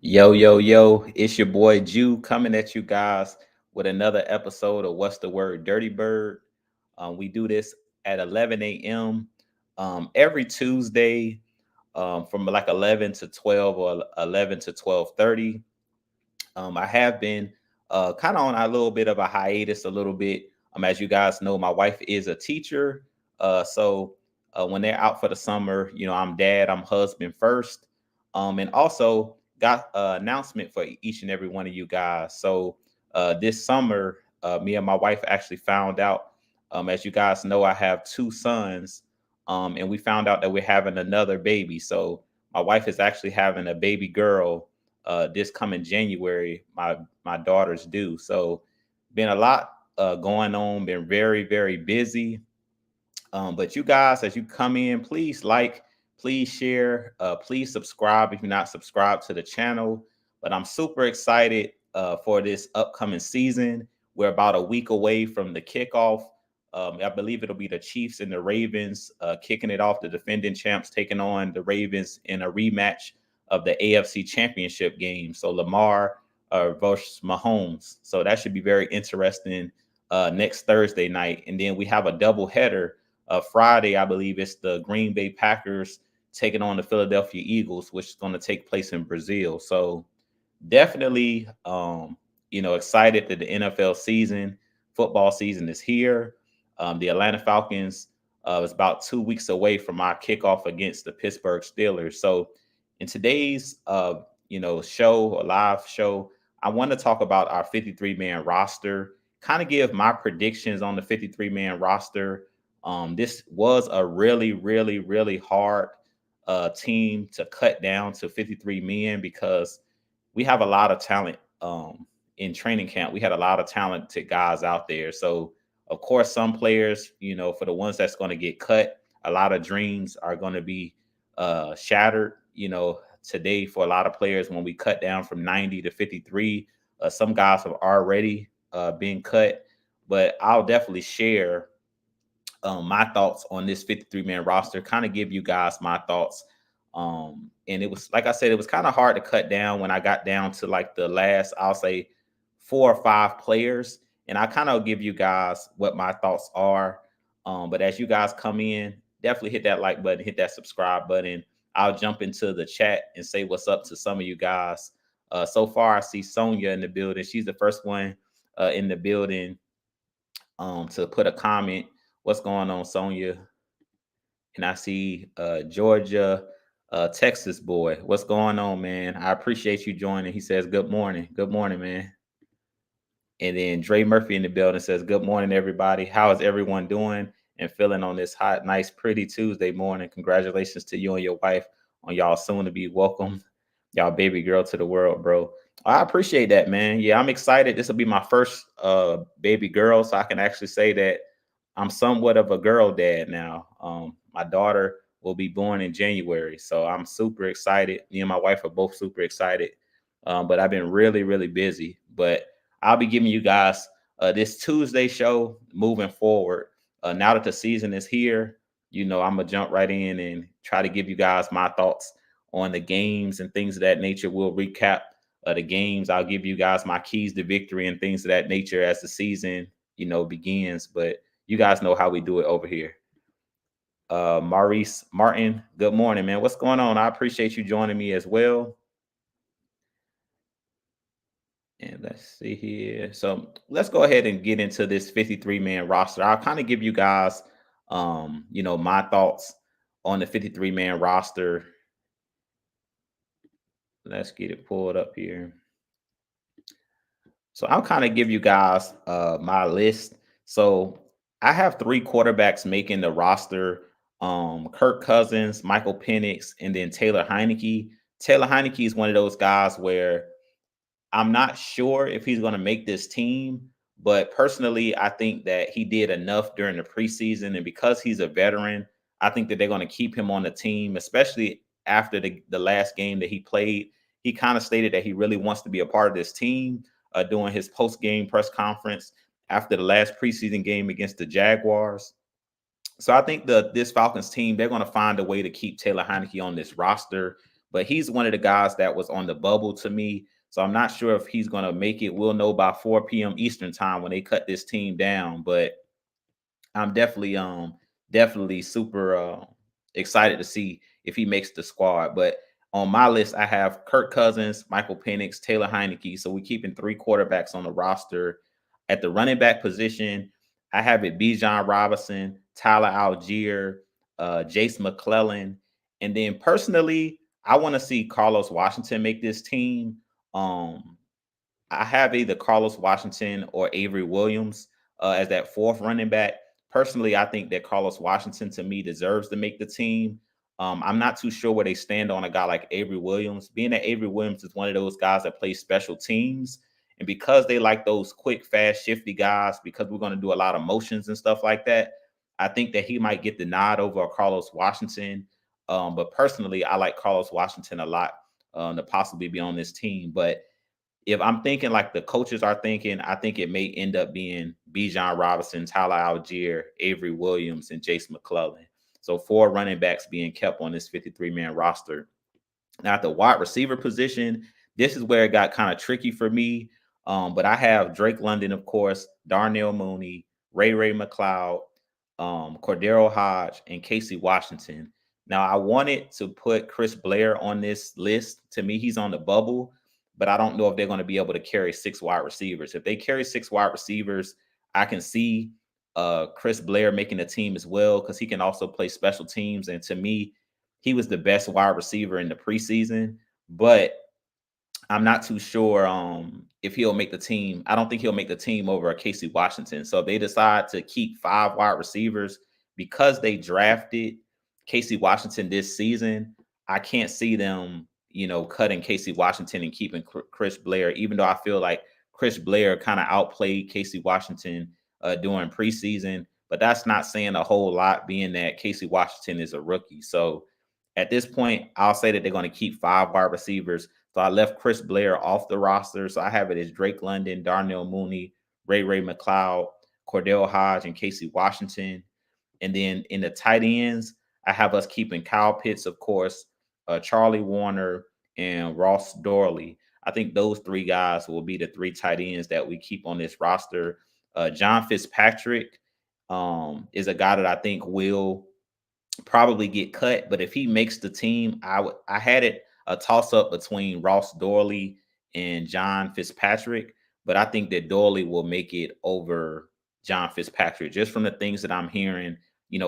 Yo, yo, yo, it's your boy Jew coming at you guys with another episode of What's the Word Dirty Bird. We do this at 11 a.m. Every Tuesday from like 11 to 12 or 11 to 12:30. I have been kind of on a little bit of a hiatus, a little bit. As you guys know, my wife is a teacher, so when they're out for the summer, I'm dad, I'm husband first, and also got an announcement for each and every one of you guys. So this summer, me and my wife actually found out. As you guys know, I have two sons, and we found out that we're having another baby. So my wife is actually having a baby girl this coming January. My daughter's due. So been a lot going on. Been very busy. But you guys, as you come in, please like, please share, please subscribe if you're not subscribed to the channel. But I'm super excited for this upcoming season. We're about a week away from the kickoff. I believe it'll be the Chiefs and the Ravens kicking it off. The defending champs taking on the Ravens in a rematch of the AFC Championship game. So Lamar versus Mahomes. So that should be very interesting next Thursday night. And then we have a double header Friday. I believe it's the Green Bay Packers taking on the Philadelphia Eagles, which is going to take place in Brazil. So definitely, excited that the NFL season, football season is here. The Atlanta Falcons is about 2 weeks away from our kickoff against the Pittsburgh Steelers. So in today's, show, a live show, I want to talk about our 53-man roster, kind of give my predictions on the 53-man roster. This was a really hard team to cut down to 53 men because we have a lot of talent in training camp. We had a lot of talented guys out there. So, of course, some players, for the ones that's going to get cut, a lot of dreams are going to be shattered. Today for a lot of players, when we cut down from 90 to 53, some guys have already been cut. But I'll definitely share my thoughts on this 53-man roster, kind of give you guys my thoughts. And it was, like I said, it was kind of hard to cut down when I got down to like the last, I'll say, 4 or 5 players. And I kind of give you guys what my thoughts are. But as you guys come in, definitely hit that like button, hit that subscribe button. I'll jump into the chat and say what's up to some of you guys. So far, I see Sonia in the building. She's the first one in the building to put a comment. What's going on, Sonia? And I see Georgia, Texas boy. What's going on, man? I appreciate you joining. He says, good morning. Good morning, man. And then Dre Murphy in the building says, good morning, everybody. How is everyone doing and feeling on this hot, nice, pretty Tuesday morning? Congratulations to you and your wife on y'all soon to be welcome, y'all baby girl to the world, bro. I appreciate that, man. Yeah, I'm excited. This will be my first baby girl, so I can actually say that I'm somewhat of a girl dad now. My daughter will be born in January, so I'm super excited. Me and my wife are both super excited. But I've been really busy. But I'll be giving you guys this Tuesday show moving forward. Now that the season is here, I'm gonna jump right in and try to give you guys my thoughts on the games and things of that nature. We'll recap the games. I'll give you guys my keys to victory and things of that nature as the season, begins. But you guys know how we do it over here. Maurice Martin, good morning, man. What's going on? I appreciate you joining me as well. And let's see here. So let's go ahead and get into this 53-man roster. I'll kind of give you guys, my thoughts on the 53-man roster. Let's get it pulled up here. So I'll kind of give you guys my list. So I have 3 quarterbacks making the roster: Kirk Cousins, Michael Penix, and then Taylor Heineke. Taylor Heineke is one of those guys where I'm not sure if he's going to make this team, but personally, I think that he did enough during the preseason, and because he's a veteran, I think that they're going to keep him on the team, especially after the last game that he played. He kind of stated that he really wants to be a part of this team during his post-game press conference after the last preseason game against the Jaguars. So I think this Falcons team, they're going to find a way to keep Taylor Heineke on this roster. but he's one of the guys that was on the bubble to me. So I'm not sure if he's going to make it. We'll know by 4 p.m. Eastern time when they cut this team down. But I'm definitely super excited to see if he makes the squad. But on my list, I have Kirk Cousins, Michael Penix, Taylor Heineke. So we're keeping 3 quarterbacks on the roster. At the running back position, I have it Bijan Robinson, Tyler Algier, Jace McClellan. And then personally, I want to see Carlos Washington make this team. Um, I have either Carlos Washington or Avery Williams as that fourth running back. Personally, I think that Carlos Washington to me deserves to make the team. I'm not too sure where they stand on a guy like Avery Williams. Being that Avery Williams is one of those guys that plays special teams, and because they like those quick, fast, shifty guys, because we're going to do a lot of motions and stuff like that, I think that he might get the nod over Carlos Washington. But personally, I like Carlos Washington a lot to possibly be on this team. But if I'm thinking like the coaches are thinking, I think it may end up being Bijan Robinson, Tyler Algier, Avery Williams, and Jace McClellan. So 4 running backs being kept on this 53-man roster. Now at the wide receiver position, this is where it got kind of tricky for me. But I have Drake London, of course, Darnell Mooney, Ray McLeod, Cordero Hodge, and Casey Washington. Now I wanted to put Chris Blair on this list. To me, he's on the bubble, but I don't know if they're going to be able to carry 6 wide receivers. If they carry 6 wide receivers, I can see Chris Blair making the team as well because he can also play special teams. And to me, he was the best wide receiver in the preseason, but I'm not too sure if he'll make the team. I don't think he'll make the team over Casey Washington. So if they decide to keep 5 wide receivers because they drafted Casey Washington this season, I can't see them, cutting Casey Washington and keeping Chris Blair, even though I feel like Chris Blair kind of outplayed Casey Washington during preseason. But that's not saying a whole lot, being that Casey Washington is a rookie. So at this point, I'll say that they're going to keep 5 wide receivers. So I left Chris Blair off the roster. So I have it as Drake London, Darnell Mooney, Ray McLeod, Cordell Hodge, and Casey Washington. And then in the tight ends, I have us keeping Kyle Pitts, of course, Charlie Warner, and Ross Dorley. I think those 3 guys will be the 3 tight ends that we keep on this roster. John Fitzpatrick is a guy that I think will probably get cut, but if he makes the team, I had it a toss up between Ross Dorley and John Fitzpatrick, but I think that Dorley will make it over John Fitzpatrick just from the things that I'm hearing,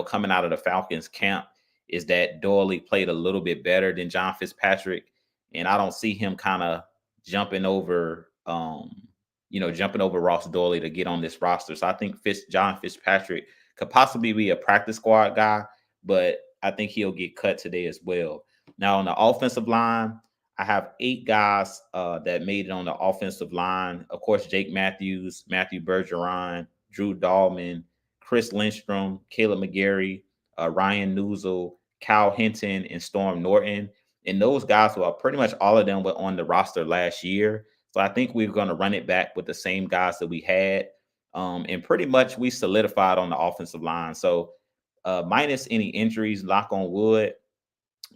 coming out of the Falcons camp is that Dorley played a little bit better than John Fitzpatrick, and I don't see him kind of jumping over jumping over Ross Dorley to get on this roster. So I think John Fitzpatrick could possibly be a practice squad guy, but I think he'll get cut today as well. Now, on the offensive line, I have 8 guys that made it on the offensive line. Of course, Jake Matthews, Matthew Bergeron, Drew Dahlman, Chris Lindstrom, Caleb McGarry, Ryan Newsel, Kyle Hinton, and Storm Norton. And those guys were pretty much all of them were on the roster last year. So I think we're going to run it back with the same guys that we had. And pretty much we solidified on the offensive line. So minus any injuries, knock on wood,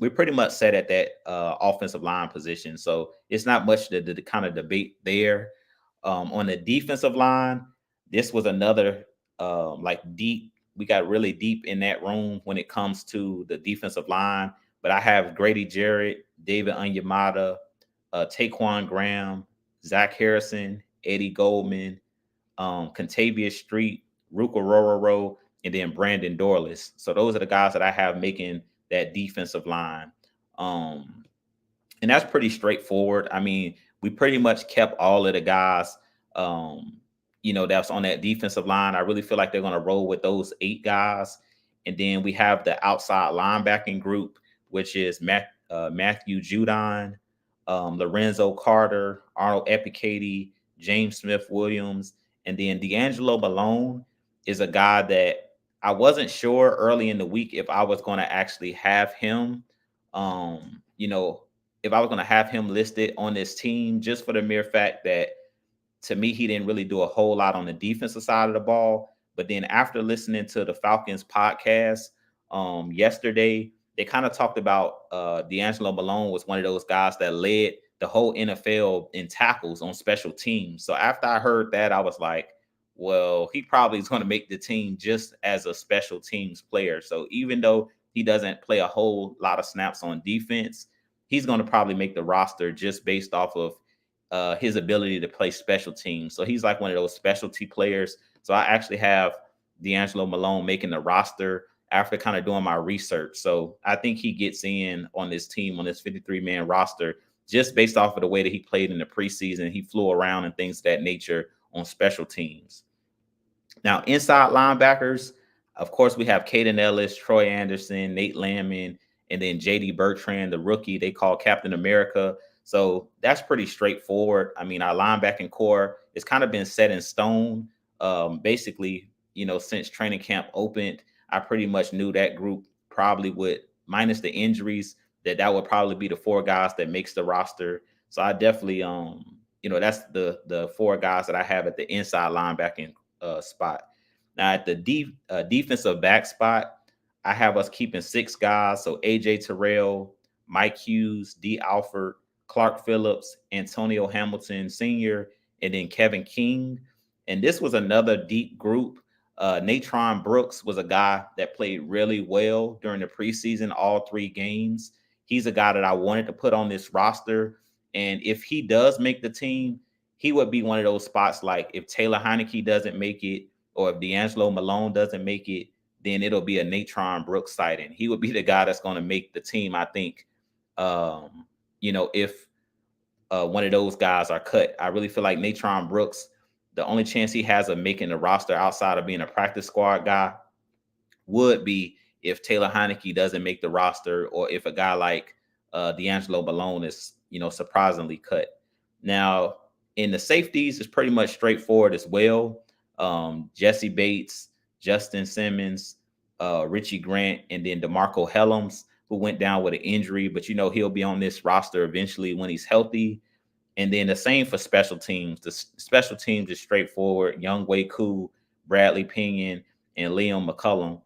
we're pretty much set at that offensive line position. So it's not much to kind of debate there. On the defensive line, this was another deep. We got really deep in that room when it comes to the defensive line. But I have Grady Jarrett, David Onyemata, Taquan Graham, Zach Harrison, Eddie Goldman, Contavious Street, Ruka Rororo, and then Brandon Dorless. So those are the guys that I have making that defensive line. And that's pretty straightforward. I mean, we pretty much kept all of the guys, that's on that defensive line. I really feel like they're going to roll with those 8 guys. And then we have the outside linebacking group, which is Matthew Judon, Lorenzo Carter, Arnold Epicady, James Smith-Williams, and then D'Angelo Malone is a guy that I wasn't sure early in the week if I was going to actually have him, if I was going to have him listed on this team, just for the mere fact that to me, he didn't really do a whole lot on the defensive side of the ball. But then after listening to the Falcons podcast yesterday, they kind of talked about D'Angelo Malone was one of those guys that led the whole NFL in tackles on special teams. So after I heard that, I was like, well, he probably is going to make the team just as a special teams player. So even though he doesn't play a whole lot of snaps on defense, he's going to probably make the roster just based off of his ability to play special teams. So he's like one of those specialty players. So I actually have D'Angelo Malone making the roster after kind of doing my research. So I think he gets in on this team, on this 53-man roster, just based off of the way that he played in the preseason. He flew around and things of that nature on special teams. Now, inside linebackers, of course, we have Caden Ellis, Troy Anderson, Nate Landman, and then JD Bertrand, the rookie they call Captain America. So that's pretty straightforward. I mean, our linebacking core has kind of been set in stone. Basically, since training camp opened, I pretty much knew that group probably would, minus the injuries, that would probably be the four guys that makes the roster. So I definitely, that's the four guys that I have at the inside linebacking spot. Now at the defensive back spot, I have us keeping six guys. So AJ Terrell, Mike Hughes, D. Alford, Clark Phillips, Antonio Hamilton Sr., and then Kevin King. And this was another deep group. Natron Brooks was a guy that played really well during the preseason, all three games. He's a guy that I wanted to put on this roster. And if he does make the team, he would be one of those spots like if Taylor Heineke doesn't make it or if D'Angelo Malone doesn't make it, then it'll be a Natron Brooks sighting. He would be the guy that's going to make the team, I think, if one of those guys are cut. I really feel like Natron Brooks, the only chance he has of making the roster outside of being a practice squad guy would be if Taylor Heineke doesn't make the roster or if a guy like D'Angelo Malone is, surprisingly cut. Now, in the safeties, it's pretty much straightforward as well. Jesse Bates, Justin Simmons, Richie Grant, and then DeMarco Helms, who went down with an injury, but he'll be on this roster eventually when he's healthy. And then the same for special teams. The special teams is straightforward. Young Wei Koo, Bradley Pinion, and Liam McCullum.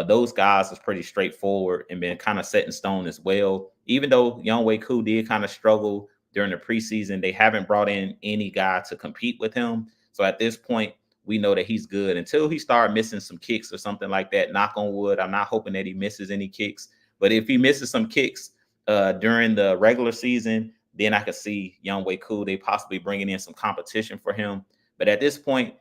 Those guys is pretty straightforward and been kind of set in stone as well. Even though Young Wei Koo did kind of struggle during the preseason, they haven't brought in any guy to compete with him. So at this point, we know that he's good until he started missing some kicks or something like that. Knock on wood. I'm not hoping that he misses any kicks, but if he misses some kicks during the regular season, then I could see Young Wei Koo, they possibly bringing in some competition for him. But at this point,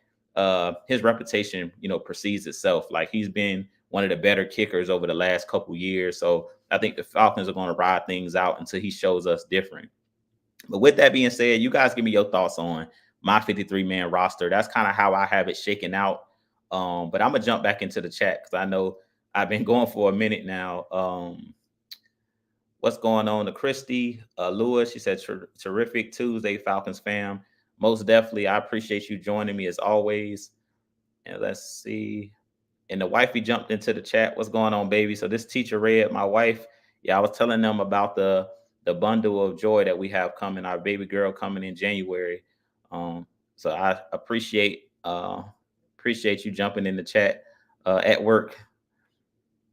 his reputation, precedes itself. Like he's been one of the better kickers over the last couple years. So I think the Falcons are going to ride things out until he shows us different. But with that being said, you guys give me your thoughts on my 53-man roster. That's kind of how I have it shaken out. But I'm going to jump back into the chat because I know I've been going for a minute now. What's going on to Christy Lewis? She said, terrific Tuesday, Falcons fam. Most definitely. I appreciate you joining me as always. And let's see. And the wifey jumped into the chat. What's going on, baby? So this teacher read my wife. Yeah, I was telling them about the bundle of joy that we have coming, our baby girl coming in January. So I appreciate you jumping in the chat at work.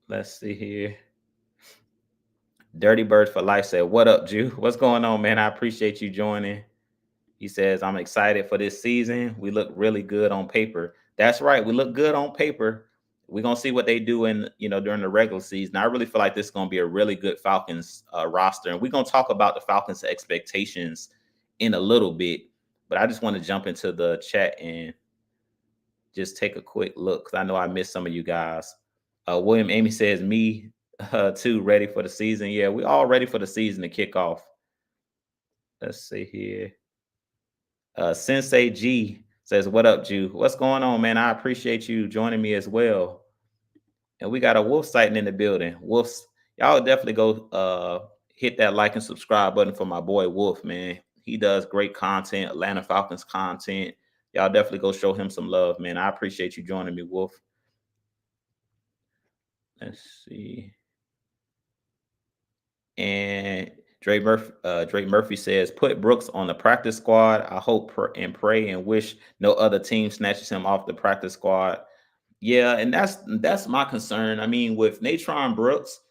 Let's see here. DirtyBird for Life said, what up, Jew? What's going on, man? I appreciate you joining. He says, I'm excited for this season. We look really good on paper. That's right. We look good on paper. We're going to see what they do during the regular season. I really feel like this is going to be a really good Falcons roster. And we're going to talk about the Falcons expectations in a little bit. But I just want to jump into the chat and just take a quick look because I know I missed some of you guys. William Amy says, me too, ready for the season. Yeah, we all ready for the season to kick off. Let's see here. Sensei G says, what up, Jew? What's going on, man? I appreciate you joining me as well. And we got a Wolf sighting in the building. Wolf's, y'all definitely go hit that like and subscribe button for my boy Wolf, man. He does great content, Atlanta Falcons content. Y'all definitely go show him some love, man. I appreciate you joining me, Wolf. Let's see. And Drake Murphy says, put Brooks on the practice squad. I hope and pray and wish no other team snatches him off the practice squad. Yeah, and that's my concern. I mean, with Natron Brooks,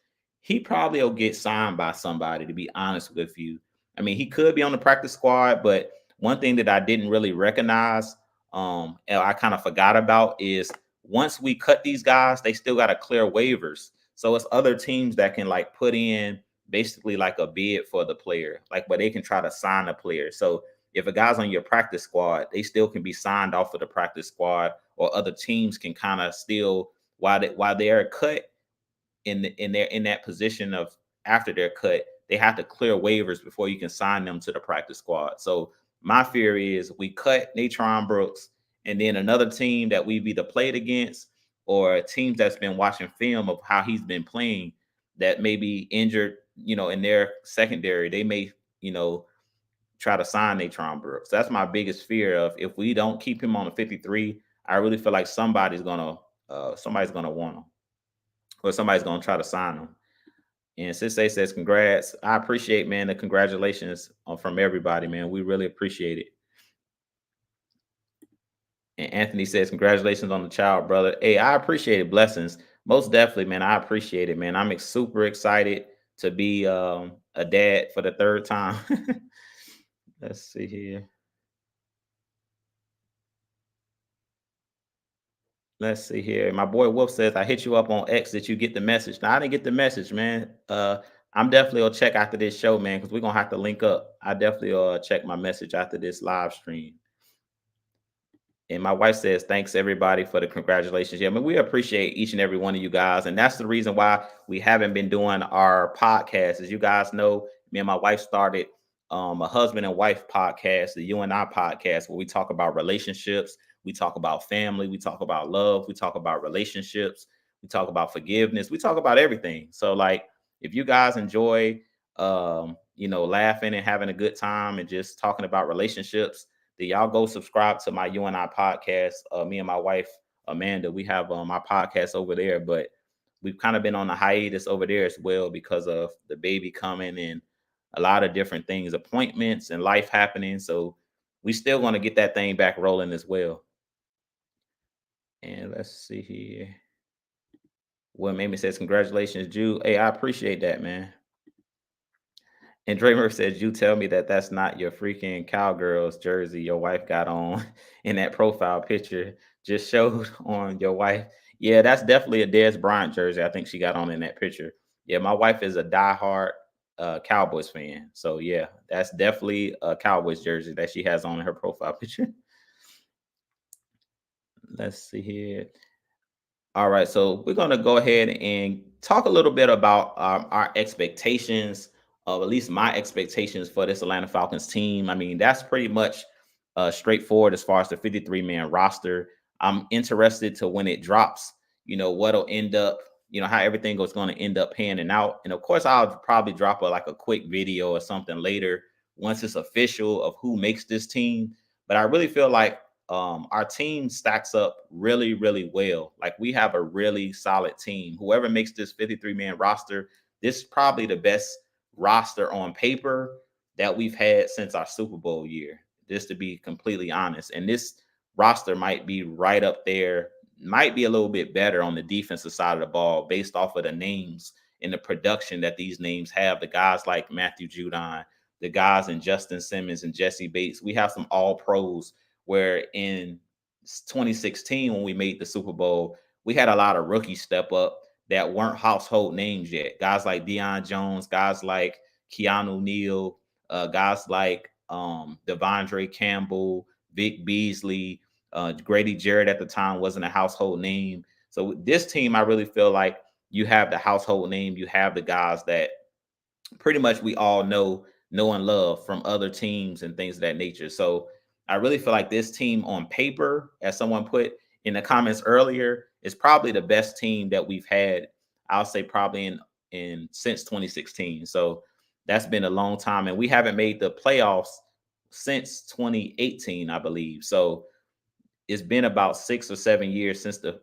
he probably will get signed by somebody, to be honest with you. I mean, he could be on the practice squad, but one thing that I didn't really recognize, and I kind of forgot about is once we cut these guys, they still got to clear waivers. So it's other teams that can like put in basically like a bid for the player, like where they can try to sign a player. So if a guy's on your practice squad, they still can be signed off of the practice squad, or other teams can kind of still while they're cut in that position of after they're cut, they have to clear waivers before you can sign them to the practice squad. So my fear is we cut Natron Brooks, and then another team that we've either played against or teams that's been watching film of how he's been playing that may be injured, in their secondary, they may, you know, try to sign Natron Brooks. That's my biggest fear of if we don't keep him on the 53, I really feel like somebody's gonna want him, or somebody's gonna try to sign him. And Sensei says, "Congrats! I appreciate, man, the congratulations from everybody, man. We really appreciate it." And Anthony says, "Congratulations on the child, brother." Hey, I appreciate it. Blessings, most definitely, man. I appreciate it, man. I'm super excited to be a dad for the third time. Let's see here. Let's see here. My boy Wolf says, "I hit you up on X. Did you get the message?" Now I didn't get the message, man. I'm definitely gonna check after this show, man, because we're gonna have to link up. I definitely check my message after this live stream. And my wife says, "Thanks everybody for the congratulations." Yeah, I mean, we appreciate each and every one of you guys. And that's the reason why we haven't been doing our podcast. As you guys know, me and my wife started a husband and wife podcast, the You and I podcast, where we talk about relationships, we talk about family, we talk about love, we talk about relationships, we talk about forgiveness, we talk about everything. So, like, if you guys enjoy laughing and having a good time and just talking about relationships, then y'all go subscribe to my You and I podcast. Me and my wife Amanda, we have my podcast over there, but we've kind of been on a hiatus over there as well because of the baby coming and a lot of different things, appointments and life happening. So we still want to get that thing back rolling as well. And let's see here. What Mamie says, "Congratulations, Jew." Hey, I appreciate that, man. And Draymond says, "You tell me that that's not your freaking Cowgirls jersey your wife got on in that profile picture just showed on your wife." Yeah, that's definitely a Dez Bryant jersey. I think she got on in that picture. Yeah, my wife is a diehard Cowboys fan. So yeah, that's definitely a Cowboys jersey that she has on in her profile picture. Let's see here. All right, so we're going to go ahead and talk a little bit about our expectations, of at least my expectations for this Atlanta Falcons team. I mean, that's pretty much straightforward as far as the 53-man roster. I'm interested to when it drops, what'll end up, how everything is going to end up panning out. And of course, I'll probably drop a quick video or something later once it's official of who makes this team. But I really feel like our team stacks up really, really well. Like we have a really solid team. Whoever makes this 53-man roster, this is probably the best roster on paper that we've had since our Super Bowl year, just to be completely honest. And this roster might be right up there, might be a little bit better on the defensive side of the ball based off of the names and the production that these names have. The guys like Matthew Judon, the guys in Justin Simmons and Jesse Bates. We have some all pros where in 2016, when we made the Super Bowl, we had a lot of rookies step up that weren't household names yet. Guys like Deion Jones, guys like Keanu Neal, guys like Devondre Campbell, Vic Beasley, Grady Jarrett at the time wasn't a household name. So this team, I really feel like you have the household name, you have the guys that pretty much we all know and love from other teams and things of that nature. So I really feel like this team on paper, as someone put in the comments earlier, is probably the best team that we've had. I'll say probably in since 2016. So that's been a long time, and we haven't made the playoffs since 2018, I believe. So it's been about 6 or 7 years since the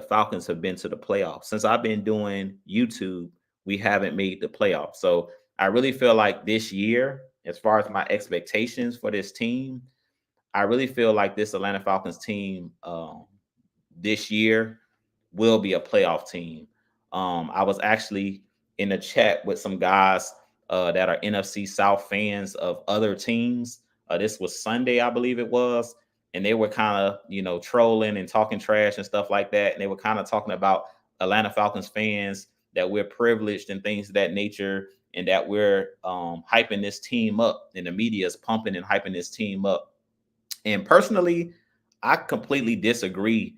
Falcons have been to the playoffs. Since I've been doing YouTube, we haven't made the playoffs. So I really feel like this year, as far as my expectations for this team, I really feel like this Atlanta Falcons team this year will be a playoff team. I was actually in the chat with some guys that are NFC South fans of other teams. This was Sunday, I believe it was, and they were kind of trolling and talking trash and stuff like that. And they were kind of talking about Atlanta Falcons fans, that we're privileged and things of that nature, and that we're hyping this team up, and the media is pumping and hyping this team up. And personally, I completely disagree.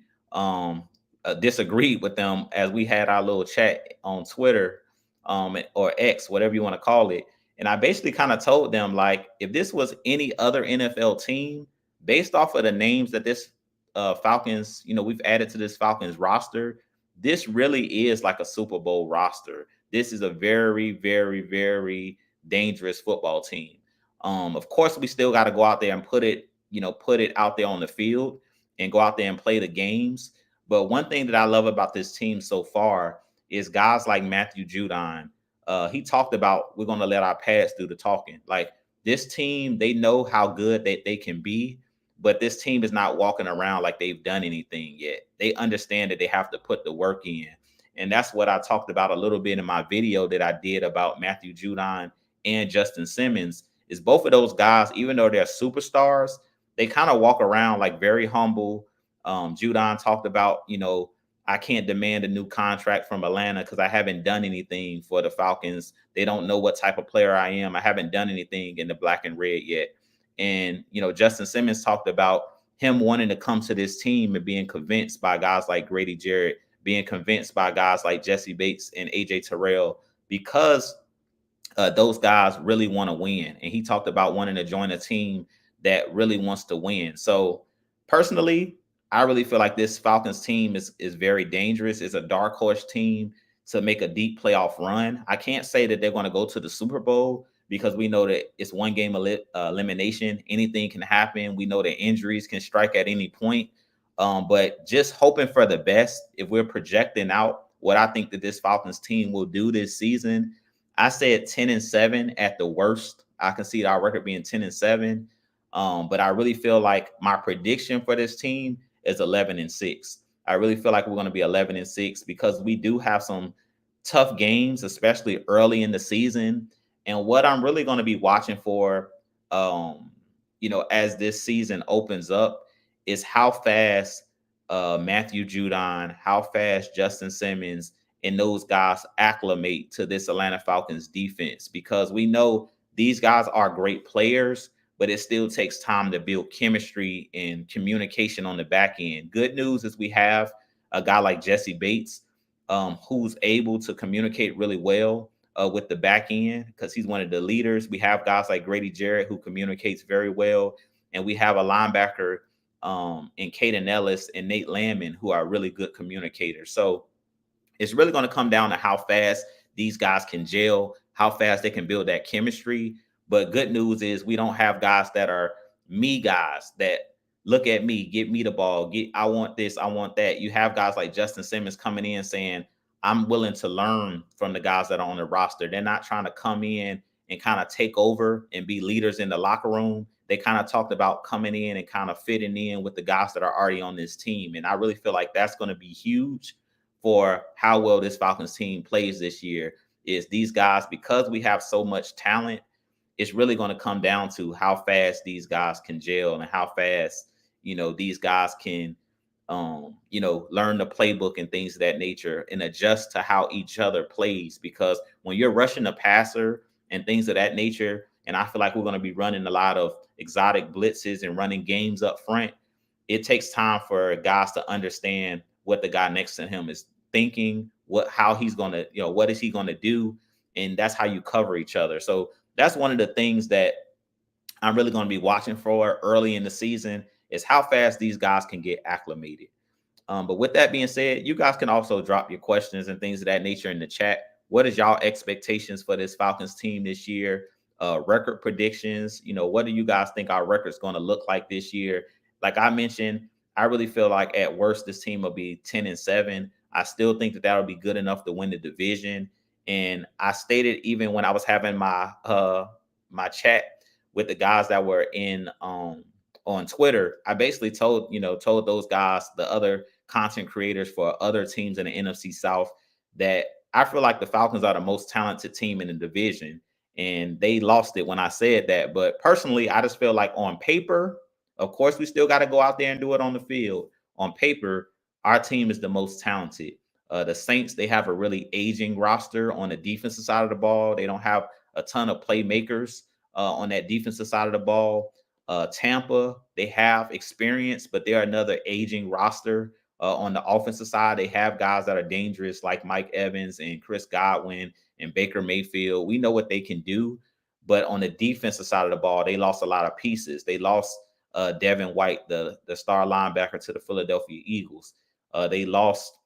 Disagreed with them as we had our little chat on Twitter, or X, whatever you want to call it. And I basically kind of told them, like, if this was any other NFL team, based off of the names that this Falcons, we've added to this Falcons roster, this really is like a Super Bowl roster. This is a very, very, very dangerous football team. Of course, we still got to go out there and put it out there on the field and go out there and play the games. But one thing that I love about this team so far is guys like Matthew Judon. He talked about, we're going to let our pads do the talking. Like, this team, they know how good that they can be, but this team is not walking around like they've done anything yet. They understand that they have to put the work in. And that's what I talked about a little bit in my video that I did about Matthew Judon and Justin Simmons, is both of those guys, even though they're superstars, they kind of walk around like very humble. Judon talked about, I can't demand a new contract from Atlanta because I haven't done anything for the Falcons. They don't know what type of player I am. I haven't done anything in the black and red yet. And, Justin Simmons talked about him wanting to come to this team and being convinced by guys like Grady Jarrett, being convinced by guys like Jesse Bates and AJ Terrell, because those guys really want to win. And he talked about wanting to join a team that really wants to win. So personally, I really feel like this Falcons team is very dangerous. It's a dark horse team to make a deep playoff run. I can't say that they're going to go to the Super Bowl because we know that it's one game elimination. Anything can happen. We know that injuries can strike at any point. But just hoping for the best, if we're projecting out what I think that this Falcons team will do this season, I said 10-7 at the worst. I can see our record being 10-7. But I really feel like my prediction for this team is 11-6. I really feel like we're going to be 11-6 because we do have some tough games, especially early in the season. And what I'm really going to be watching for, as this season opens up, is how fast Matthew Judon, how fast Justin Simmons and those guys acclimate to this Atlanta Falcons defense, because we know these guys are great players, but it still takes time to build chemistry and communication on the back end. Good news is we have a guy like Jesse Bates, who's able to communicate really well with the back end because he's one of the leaders. We have guys like Grady Jarrett who communicates very well. And we have a linebacker in Caden Ellis and Nate Landman who are really good communicators. So it's really going to come down to how fast these guys can gel, how fast they can build that chemistry. But good news is we don't have guys that are me guys that look at me, get me the ball, I want this, I want that. You have guys like Justin Simmons coming in saying, I'm willing to learn from the guys that are on the roster. They're not trying to come in and kind of take over and be leaders in the locker room. They kind of talked about coming in and kind of fitting in with the guys that are already on this team. And I really feel like that's going to be huge for how well this Falcons team plays this year. Is these guys, because we have so much talent, it's really going to come down to how fast these guys can gel and how fast, these guys can, learn the playbook and things of that nature and adjust to how each other plays. Because when you're rushing the passer and things of that nature, and I feel like we're going to be running a lot of exotic blitzes and running games up front, it takes time for guys to understand what the guy next to him is thinking, how he's going to, what is he going to do? And that's how you cover each other. So that's one of the things that I'm really going to be watching for early in the season, is how fast these guys can get acclimated. But with that being said, you guys can also drop your questions and things of that nature in the chat. What is y'all expectations for this Falcons team this year? Record predictions. What do you guys think our record's going to look like this year? Like I mentioned, I really feel like at worst this team will be 10-7. I still think that that'll be good enough to win the division. And I stated, even when I was having my my chat with the guys that were in on Twitter, I basically told those guys, the other content creators for other teams in the NFC South, that I feel like the Falcons are the most talented team in the division, and they lost it when I said that. But personally, I just feel like on paper, of course, we still got to go out there and do it on the field. On paper, our team is the most talented. The Saints, they have a really aging roster on the defensive side of the ball. They don't have a ton of playmakers on that defensive side of the ball. Tampa, they have experience, but they're another aging roster. On the offensive side, they have guys that are dangerous like Mike Evans and Chris Godwin and Baker Mayfield. We know what they can do, but on the defensive side of the ball, they lost a lot of pieces. They lost Devin White, the star linebacker, to the Philadelphia Eagles. They lost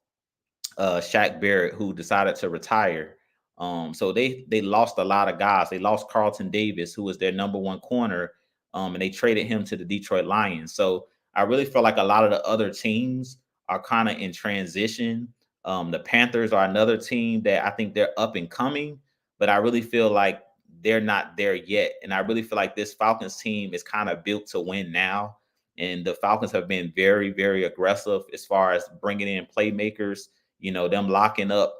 Shaq Barrett, who decided to retire. So they lost a lot of guys. They lost Carlton Davis, who was their number one corner, and they traded him to the Detroit Lions. So I really feel like a lot of the other teams are kind of in transition. The Panthers are another team that I think they're up and coming, but I really feel like they're not there yet. And I really feel like this Falcons team is kind of built to win now. And the Falcons have been very, very aggressive as far as bringing in playmakers, them locking up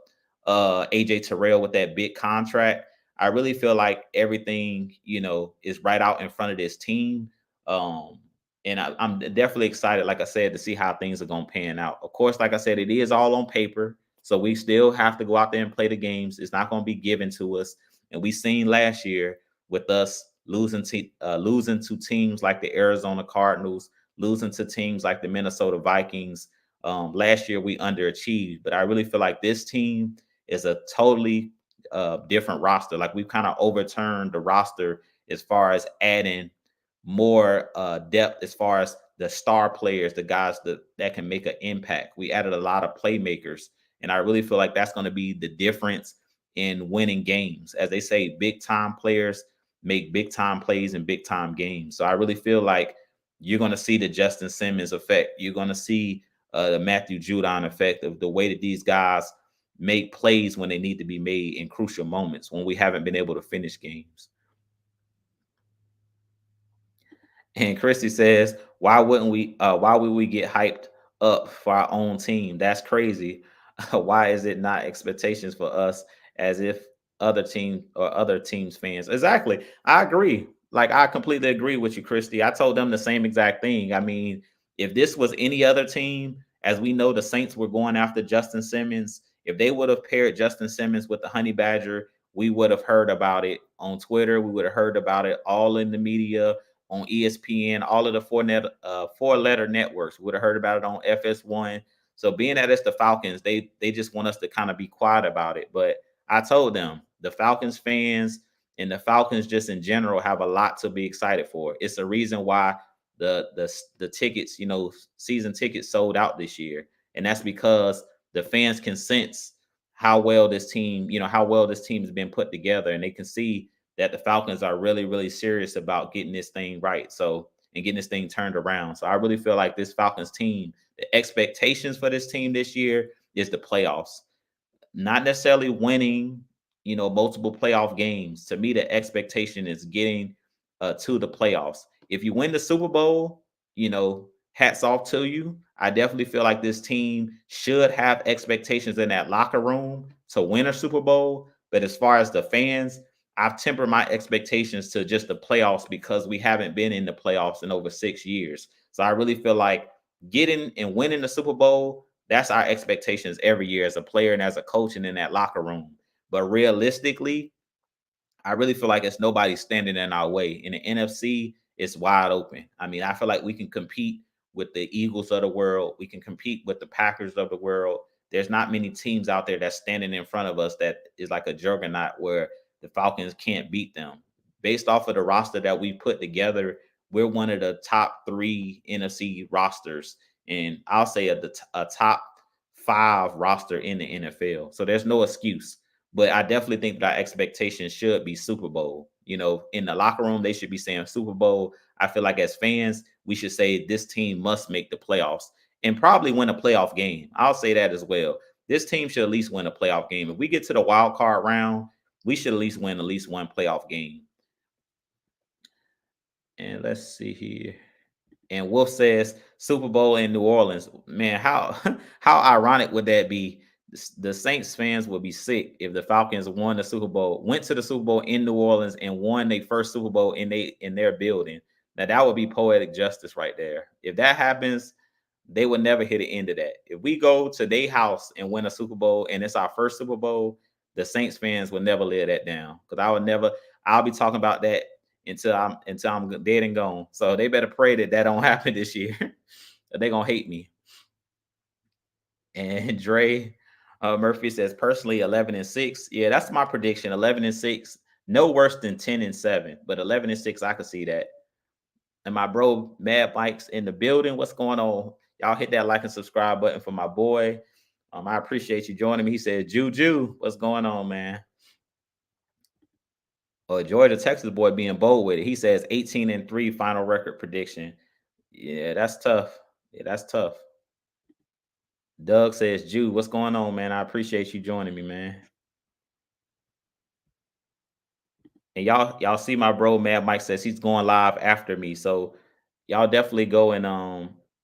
AJ Terrell with that big contract. I really feel like everything, is right out in front of this team. Um, and I'm definitely excited, like I said, to see how things are going to pan out. Of course, like I said, it is all on paper. So we still have to go out there and play the games. It's not going to be given to us. And we seen last year with us losing to teams like the Arizona Cardinals, losing to teams like the Minnesota Vikings. Last year we underachieved, but I really feel like this team is a totally different roster. Like we've kind of overturned the roster as far as adding more depth as far as the star players, the guys that can make an impact. We added a lot of playmakers, and I really feel like that's going to be the difference in winning games. As they say, big time players make big time plays in big time games. So I really feel like you're going to see the Justin Simmons effect. You're going to see the Matthew Judon effect of the way that these guys make plays when they need to be made in crucial moments when we haven't been able to finish games. And Christy says, why would we get hyped up for our own team? That's crazy. Why is it not expectations for us as if other teams fans? Exactly. I agree. Like I completely agree with you, Christy. I told them the same exact thing. I mean, if this was any other team, as we know the Saints were going after Justin Simmons, if they would have paired Justin Simmons with the Honey Badger, we would have heard about it on Twitter. We would have heard about it all in the media on ESPN, all of the four-letter networks. We would have heard about it on FS1. So being that it's the Falcons, they just want us to kind of be quiet about it. But I told them the Falcons fans and the Falcons just in general have a lot to be excited for. It's the reason why the tickets, season tickets sold out this year, and that's because the fans can sense how well this team, how well this team has been put together, and they can see that the Falcons are really, really serious about getting this thing right. So, and getting this thing turned around. So I really feel like this Falcons team, the expectations for this team this year is the playoffs, not necessarily winning, multiple playoff games. To me, the expectation is getting to the playoffs. If you win the Super Bowl, hats off to you. I definitely feel like this team should have expectations in that locker room to win a Super Bowl. But as far as the fans, I've tempered my expectations to just the playoffs because we haven't been in the playoffs in over 6 years. So I really feel like getting and winning the Super Bowl, that's our expectations every year as a player and as a coach and in that locker room. But realistically, I really feel like it's nobody standing in our way. In the NFC, it's wide open. I mean, I feel like we can compete with the Eagles of the world. We can compete with the Packers of the world. There's not many teams out there that's standing in front of us that is like a juggernaut where the Falcons can't beat them. Based off of the roster that we put together, we're one of the top three NFC rosters, and I'll say a top five roster in the NFL. So there's no excuse. But I definitely think that our expectations should be Super Bowl. In the locker room, they should be saying Super Bowl. I feel like as fans, we should say this team must make the playoffs and probably win a playoff game. I'll say that as well. This team should at least win a playoff game. If we get to the wild card round, we should at least win at least one playoff game. And let's see here. And Wolf says Super Bowl in New Orleans. Man, how how ironic would that be? The Saints fans would be sick if the Falcons won the Super Bowl, went to the Super Bowl in New Orleans and won their first Super Bowl in their building. Now that would be poetic justice right there. If that happens, they would never hit the end of that. If we go to their house and win a Super Bowl and it's our first Super Bowl, the Saints fans will never live that down. Because I would never, I'll be talking about that until I'm dead and gone. So they better pray that that don't happen this year. They're gonna hate me. And Dre Murphy says personally 11-6. Yeah, that's my prediction. 11-6, no worse than 10-7, but 11-6, I could see that. And my bro Mad Mike's in the building. What's going on? Y'all hit that like and subscribe button for my boy. I appreciate you joining me. He said, Juju, what's going on, man? Georgia Texas boy being bold with it. He says 18-3 final record prediction. Yeah, that's tough. Yeah, that's tough. Doug says, Jude, what's going on, man? I appreciate you joining me, man. And y'all see my bro Mad Mike says he's going live after me. So y'all definitely go and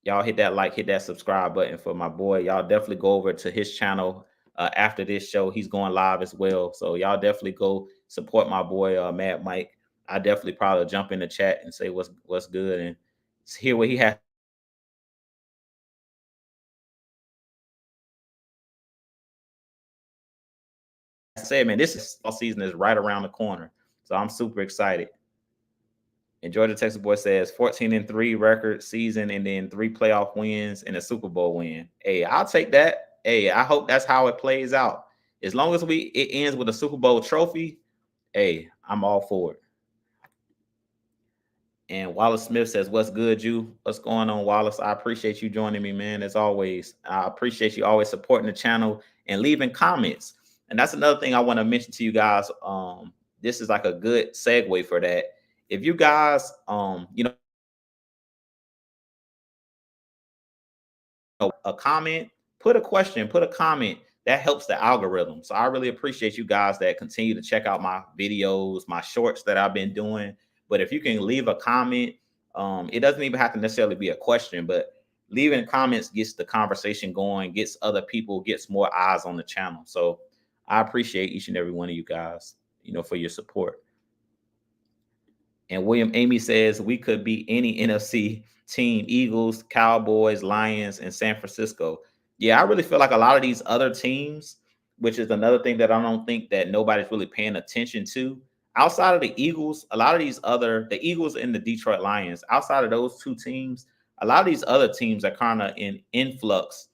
y'all hit that like, hit that subscribe button for my boy. Y'all definitely go over to his channel after this show. He's going live as well. So y'all definitely go support my boy Mad Mike. I definitely probably jump in the chat and say what's good and hear what he has. I said, man, this is all season is right around the corner. So I'm super excited. And Georgia Texas boy says 14-3 record season and then 3 playoff wins and a Super Bowl win. Hey, I'll take that. Hey, I hope that's how it plays out. As long as it ends with a Super Bowl trophy, hey, I'm all for it. And Wallace Smith says, what's good, you? What's going on, Wallace? I appreciate you joining me, man, as always. I appreciate you always supporting the channel and leaving comments. And that's another thing I want to mention to you guys. This is like a good segue for that. If you guys, a comment, put a question, put a comment. That helps the algorithm. So I really appreciate you guys that continue to check out my videos, my shorts that I've been doing. But if you can leave a comment, it doesn't even have to necessarily be a question, but leaving comments gets the conversation going, gets other people, gets more eyes on the channel. So I appreciate each and every one of you guys, for your support. And William Amy says we could be any NFC team: Eagles, Cowboys, Lions, and San Francisco. Yeah, I really feel like a lot of these other teams, which is another thing that I don't think that nobody's really paying attention to. Outside of the Eagles, a lot of the Eagles and the Detroit Lions, outside of those two teams, a lot of these other teams are kind of in influx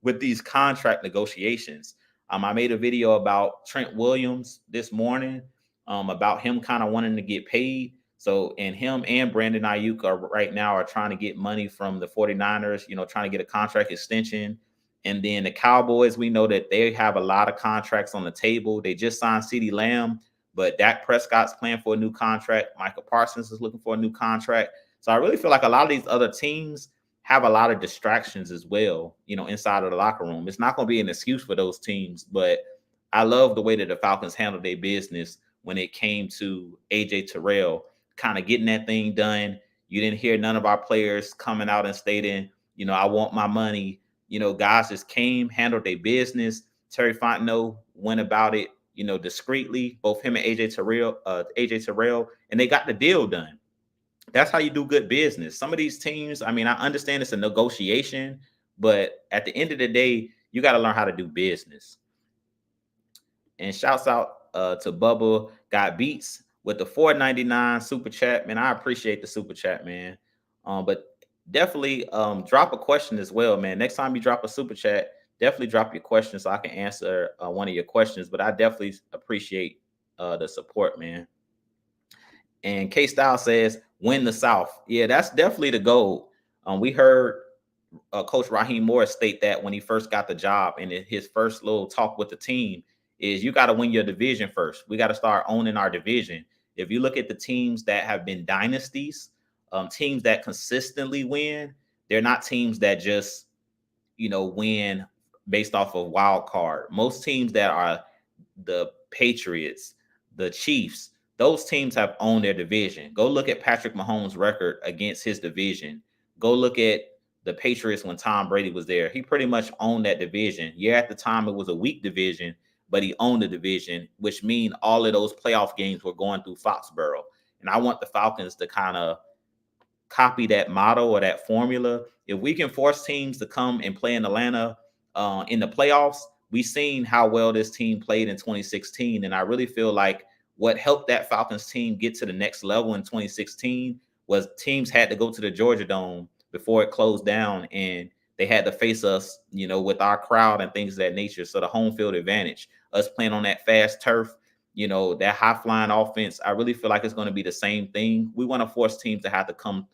with these contract negotiations. I made a video about Trent Williams this morning, about him kind of wanting to get paid. So, and him and Brandon Ayuk are trying to get money from the 49ers, trying to get a contract extension. And then the Cowboys, we know that they have a lot of contracts on the table. They just signed CeeDee Lamb, but Dak Prescott's playing for a new contract. Michael Parsons is looking for a new contract. So I really feel like a lot of these other teams have a lot of distractions as well, inside of the locker room. It's not going to be an excuse for those teams, but I love the way that the Falcons handled their business when it came to AJ Terrell, kind of getting that thing done. You didn't hear none of our players coming out and stating, I want my money. Guys just came, handled their business. Terry Fontenot went about it, discreetly, both him and AJ Terrell, and they got the deal done. That's how you do good business. Some of these teams, I understand it's a negotiation, but at the end of the day, you got to learn how to do business. And shouts out to Bubba Got Beats with the $4.99 super chat, man. I appreciate the super chat, man. But definitely drop a question as well, man. Next time you drop a super chat, definitely drop your question so I can answer one of your questions. But I definitely appreciate the support, man. And K Style says, win the South. Yeah, that's definitely the goal. We heard Coach Raheem Morris state that when he first got the job, and his first little talk with the team is you got to win your division first. We got to start owning our division. If you look at the teams that have been dynasties, teams that consistently win, they're not teams that just, win based off of wild card. Most teams that are the Patriots, the Chiefs, those teams have owned their division. Go look at Patrick Mahomes' record against his division. Go look at the Patriots when Tom Brady was there. He pretty much owned that division. Yeah, at the time it was a weak division, but he owned the division, which mean all of those playoff games were going through Foxborough. And I want the Falcons to kind of copy that model or that formula. If we can force teams to come and play in Atlanta in the playoffs, we've seen how well this team played in 2016. And I really feel like what helped that Falcons team get to the next level in 2016 was teams had to go to the Georgia Dome before it closed down, and they had to face us, with our crowd and things of that nature. So the home field advantage, us playing on that fast turf, that high flying offense, I really feel like it's going to be the same thing. We want to force teams to have to come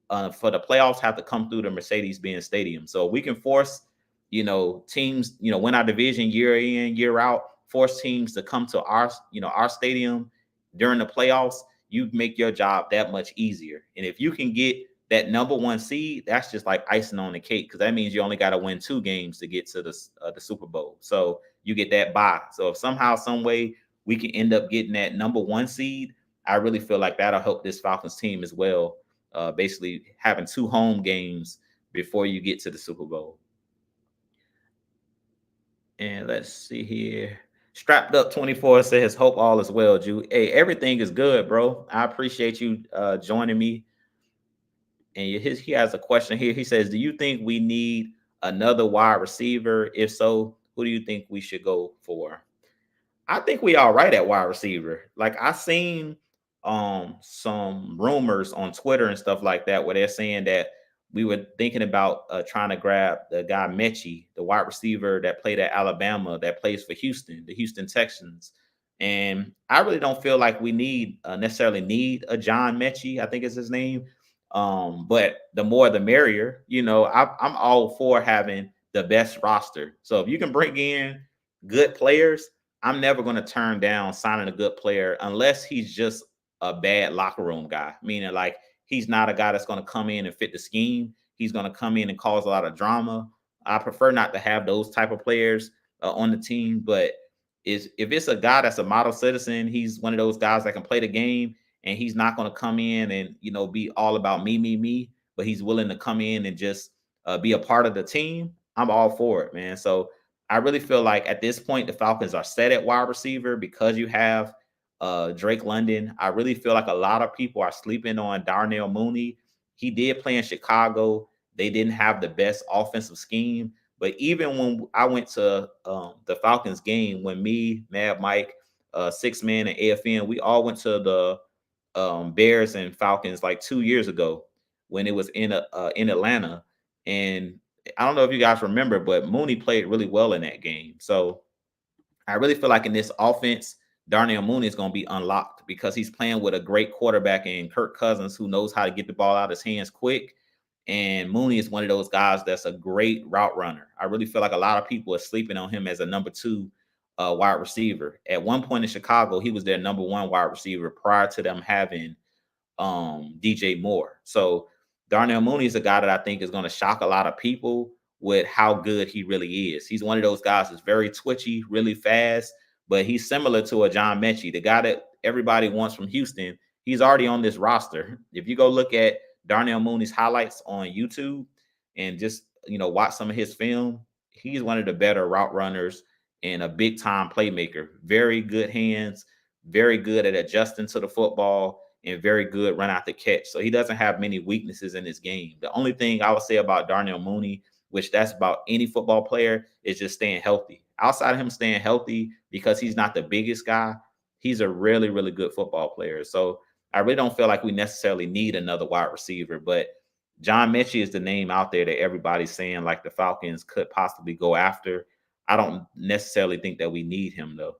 for the playoffs, have to come through the Mercedes-Benz Stadium. So we can force, teams, win our division year in, year out, force teams to come to our stadium during the playoffs. You make your job that much easier. And if you can get that number one seed, that's just like icing on the cake, because that means you only got to win 2 games to get to the Super Bowl. So you get that bye. So if somehow, some way we can end up getting that number one seed, I really feel like that'll help this Falcons team as well. Basically having 2 home games before you get to the Super Bowl. And let's see here. Strapped up 24 says, hope all is well, Ju. Hey, everything is good, bro. I appreciate you joining me. And he has a question here. He says, do you think we need another wide receiver? If so, who do you think we should go for? I think we all right at wide receiver. Like, I seen some rumors on Twitter and stuff like that where they're saying that we were thinking about trying to grab the guy Mechie, the wide receiver that played at Alabama, that plays for Houston, the Houston Texans. And I really don't feel like we necessarily need a John Mechie, I think is his name. But the more the merrier. I'm all for having the best roster. So if you can bring in good players, I'm never going to turn down signing a good player unless he's just a bad locker room guy, meaning like he's not a guy that's going to come in and fit the scheme. He's going to come in and cause a lot of drama. I prefer not to have those type of players on the team, but if it's a guy that's a model citizen, he's one of those guys that can play the game, and he's not going to come in and be all about me, but he's willing to come in and just be a part of the team. I'm all for it, man. So I really feel like at this point the Falcons are set at wide receiver because you have Drake London. I really feel like a lot of people are sleeping on Darnell Mooney. He did play in Chicago. They didn't have the best offensive scheme. But even when I went to the Falcons game, when me, Mad Mike, Six Man, and AFN, we all went to the Bears and Falcons like 2 years ago when it was in Atlanta. And I don't know if you guys remember, but Mooney played really well in that game. So I really feel like in this offense, Darnell Mooney is going to be unlocked because he's playing with a great quarterback in Kirk Cousins, who knows how to get the ball out of his hands quick. And Mooney is one of those guys that's a great route runner. I really feel like a lot of people are sleeping on him as a number 2 wide receiver. At one point in Chicago, he was their number 1 wide receiver prior to them having DJ Moore. So Darnell Mooney is a guy that I think is going to shock a lot of people with how good he really is. He's one of those guys that's very twitchy, really fast, but he's similar to a John Mechie, the guy that everybody wants from Houston. He's already on this roster. If you go look at Darnell Mooney's highlights on YouTube and just, watch some of his film, he's one of the better route runners and a big time playmaker. Very good hands, very good at adjusting to the football, and very good run out the catch. So he doesn't have many weaknesses in his game. The only thing I would say about Darnell Mooney, which that's about any football player, is just staying healthy. Outside of him staying healthy, because he's not the biggest guy, he's a really, really good football player. So I really don't feel like we necessarily need another wide receiver, but John Mechie is the name out there that everybody's saying like the Falcons could possibly go after. I don't necessarily think that we need him though.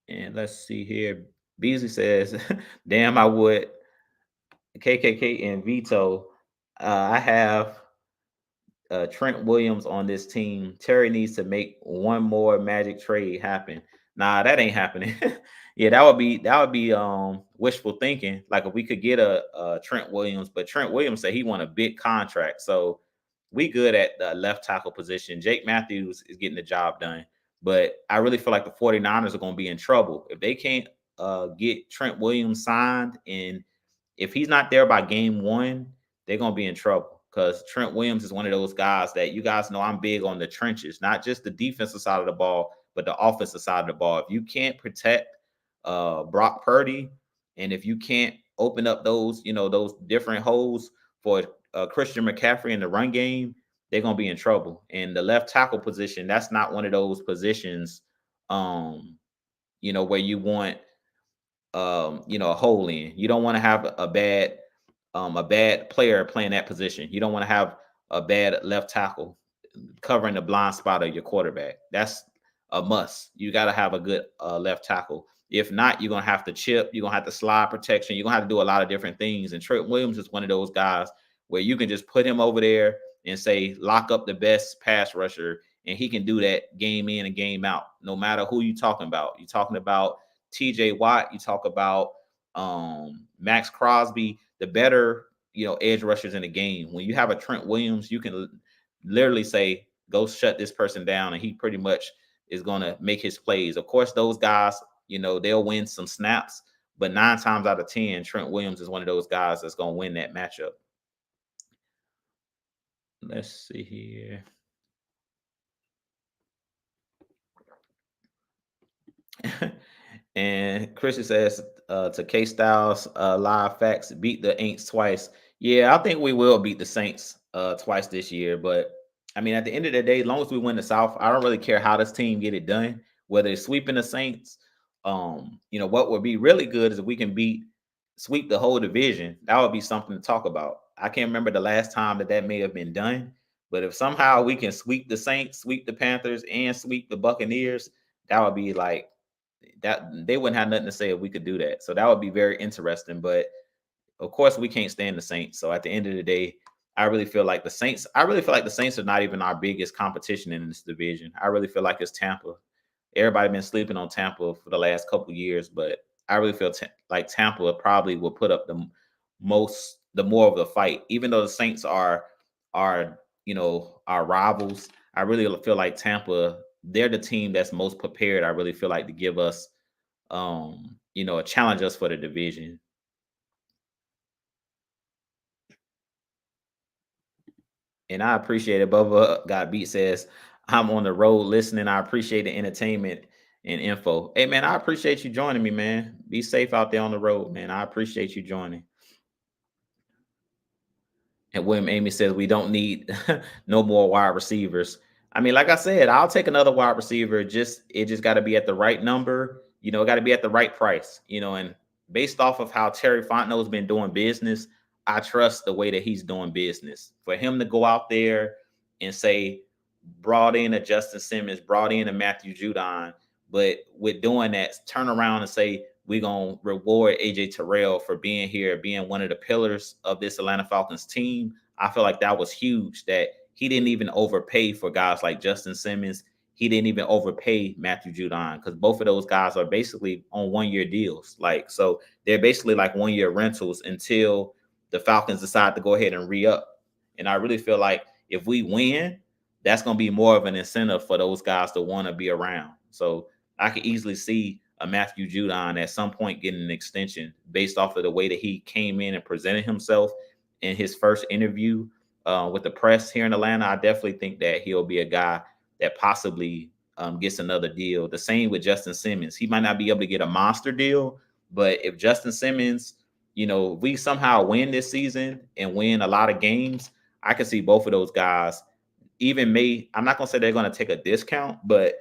And let's see here. Beasley says, damn, I would. KKK and Vito. I have Trent Williams on this team. Terry needs to make one more magic trade happen. Nah, that ain't happening. Yeah, that would be wishful thinking. Like if we could get a Trent Williams, but Trent Williams said he want a big contract. So we good at the left tackle position. Jake Matthews is getting the job done. But I really feel like the 49ers are going to be in trouble if they can't get Trent Williams signed. And if he's not there by game 1, they're going to be in trouble because Trent Williams is one of those guys that you guys know I'm big on the trenches, not just the defensive side of the ball, but the offensive side of the ball. If you can't protect Brock Purdy, and if you can't open up those, those different holes for Christian McCaffrey in the run game, they're gonna be in trouble. And the left tackle position, that's not one of those positions, um, where you want a hole in. You don't want to have a bad player playing that position. You don't want to have a bad left tackle covering the blind spot of your quarterback. That's a must. You got to have a good left tackle. If not, you're gonna have to chip. You're gonna have to slide protection. You're gonna have to do a lot of different things. And Trent Williams is one of those guys where you can just put him over there and say lock up the best pass rusher, and he can do that game in and game out, no matter who you're talking about. You're talking about T.J. Watt. You talk about Max Crosby. The better edge rushers in the game. When you have a Trent Williams, you can literally say go shut this person down, and he pretty much is going to make his plays. Of course, those guys, they'll win some snaps, but 9 times out of 10, Trent Williams is one of those guys that's going to win that matchup. Let's see here. And Christian says to K Styles, live facts, beat the Aints twice. Yeah, I think we will beat the Saints twice this year. But I mean, at the end of the day, as long as we win the South, I don't really care how this team get it done, whether it's sweeping the Saints. What would be really good is if we can sweep the whole division. That would be something to talk about. I can't remember the last time that may have been done, but if somehow we can sweep the Saints, sweep the Panthers, and sweep the Buccaneers, that would be like that. They wouldn't have nothing to say if we could do that. So that would be very interesting. But of course, we can't stand the Saints. So at the end of the day, I really feel like the Saints are not even our biggest competition in this division. I really feel like it's Tampa. Everybody been sleeping on Tampa for the last couple of years, but I really feel like Tampa probably will put up the more of the fight. Even though the Saints are our rivals, I really feel like Tampa, they're the team that's most prepared. I really feel like to give us, challenge us for the division. And I appreciate it. Bubba got beat says, I'm on the road listening. I appreciate the entertainment and info. Hey man, I appreciate you joining me, man. Be safe out there on the road, man. I appreciate you joining. And William Amy says we don't need no more wide receivers. I mean, like I said, I'll take another wide receiver. It just got to be at the right number. It got to be at the right price. And based off of how Terry Fontenot's been doing business, I trust the way that he's doing business. For him to go out there and say, brought in a Justin Simmons, brought in a Matthew Judon, but with doing that, turn around and say, we're going to reward AJ Terrell for being here, being one of the pillars of this Atlanta Falcons team. I feel like that was huge, that he didn't even overpay for guys like Justin Simmons. He didn't even overpay Matthew Judon, because both of those guys are basically on 1-year deals. So they're basically like 1-year rentals until the Falcons decide to go ahead and re-up. And I really feel like if we win, that's going to be more of an incentive for those guys to want to be around. So I could easily see a Matthew Judon at some point getting an extension based off of the way that he came in and presented himself in his first interview with the press here in Atlanta. I definitely think that he'll be a guy that possibly gets another deal. The same with Justin Simmons. He might not be able to get a monster deal, but if Justin Simmons, we somehow win this season and win a lot of games, I can see both of those guys I'm not going to say they're going to take a discount, but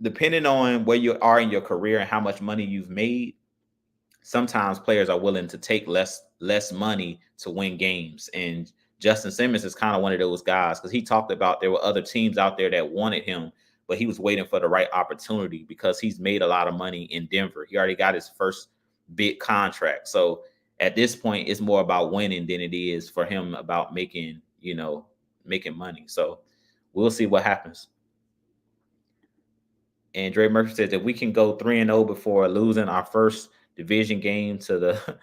depending on where you are in your career and how much money you've made, sometimes players are willing to take less money to win games. And Justin Simmons is kind of one of those guys, because he talked about there were other teams out there that wanted him, but he was waiting for the right opportunity because he's made a lot of money in Denver. He already got his first big contract. So at this point, it's more about winning than it is for him about making money. So we'll see what happens. And Dre Murphy says that we can go 3-0 before losing our first division game to the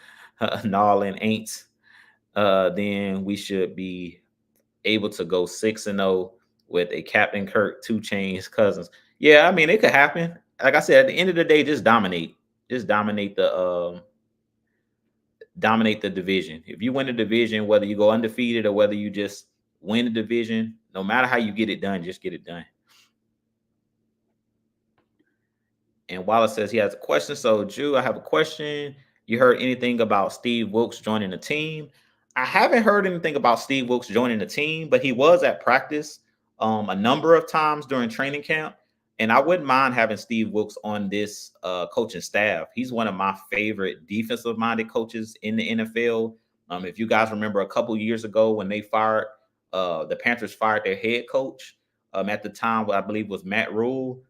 Gnarling Aints, then we should be able to go 6-0 with a Captain Kirk, 2 Chainz Cousins. Yeah, I mean, it could happen. Like I said, at the end of the day, just dominate. Just dominate dominate the division. If you win the division, whether you go undefeated or whether you just win the division, no matter how you get it done, just get it done. And Wallace says he has a question. So, Drew, I have a question. You heard anything about Steve Wilks joining the team? I haven't heard anything about Steve Wilks joining the team, but he was at practice a number of times during training camp. And I wouldn't mind having Steve Wilks on this coaching staff. He's one of my favorite defensive minded coaches in the NFL. If you guys remember a couple years ago when they fired, the Panthers fired their head coach at the time, what I believe was Matt Rule.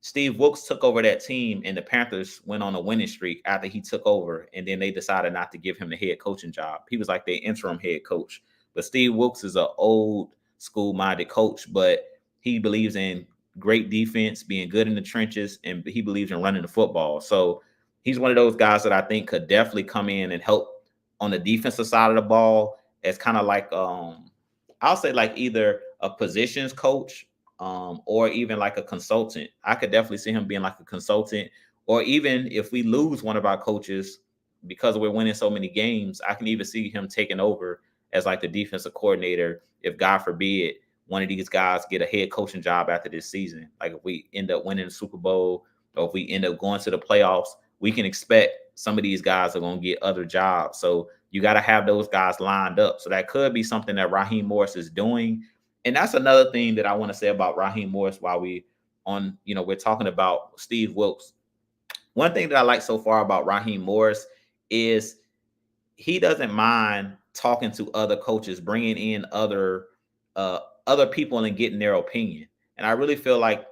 Steve Wilks took over that team, and the Panthers went on a winning streak after he took over, and then they decided not to give him the head coaching job. He was like their interim head coach. But Steve Wilks is an old school minded coach, but he believes in great defense, being good in the trenches, and he believes in running the football. So he's one of those guys that I think could definitely come in and help on the defensive side of the ball as kind of like I'll say like either a positions coach or even like a consultant. I could definitely see him being like a consultant, or even if we lose one of our coaches because we're winning so many games, I can even see him taking over as like the defensive coordinator if God forbid one of these guys get a head coaching job after this season. Like if we end up winning the Super Bowl or if we end up going to the playoffs, we can expect some of these guys are going to get other jobs. So you got to have those guys lined up. So that could be something that Raheem Morris is doing. And that's another thing that I want to say about Raheem Morris while we're talking about Steve Wilks. One thing that I like so far about Raheem Morris is he doesn't mind talking to other coaches, bringing in other people and getting their opinion. And I really feel like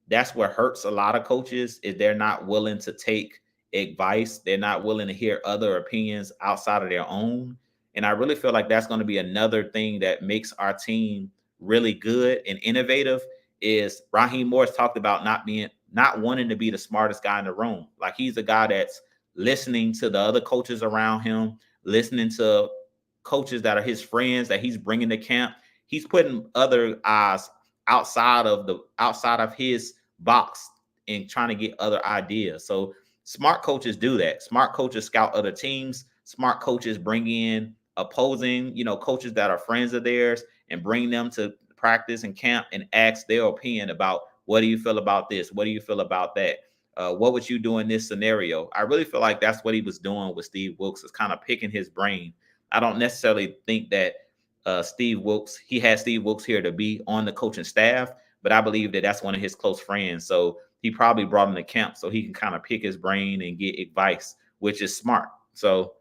that's what hurts a lot of coaches is they're not willing to take advice. They're not willing to hear other opinions outside of their own. And I really feel like that's going to be another thing that makes our team really good and innovative is Raheem Morris talked about not wanting to be the smartest guy in the room. Like he's a guy that's listening to the other coaches around him, listening to coaches that are his friends that he's bringing to camp. He's putting other eyes outside of his box and trying to get other ideas. So smart coaches do that. Smart coaches scout other teams. Smart coaches bring in opposing, coaches that are friends of theirs and bring them to practice and camp and ask their opinion about what do you feel about this? What do you feel about that? What would you do in this scenario? I really feel like that's what he was doing with Steve Wilks, is kind of picking his brain. I don't necessarily think that he had Steve Wilks here to be on the coaching staff, but I believe that that's one of his close friends. So he probably brought him to camp so he can kind of pick his brain and get advice, which is smart. So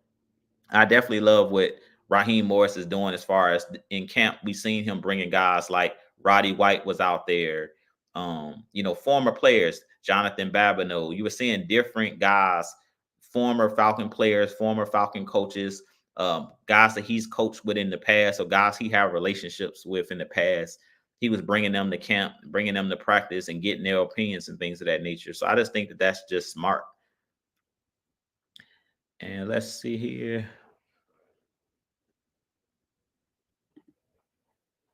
I definitely love what Raheem Morris is doing as far as in camp. We've seen him bringing guys like Roddy White was out there, former players, Jonathan Babineau. You were seeing different guys, former Falcon players, former Falcon coaches, guys that he's coached with in the past, or guys he had relationships with in the past. He was bringing them to camp, bringing them to practice and getting their opinions and things of that nature. So I just think that that's just smart. And let's see here.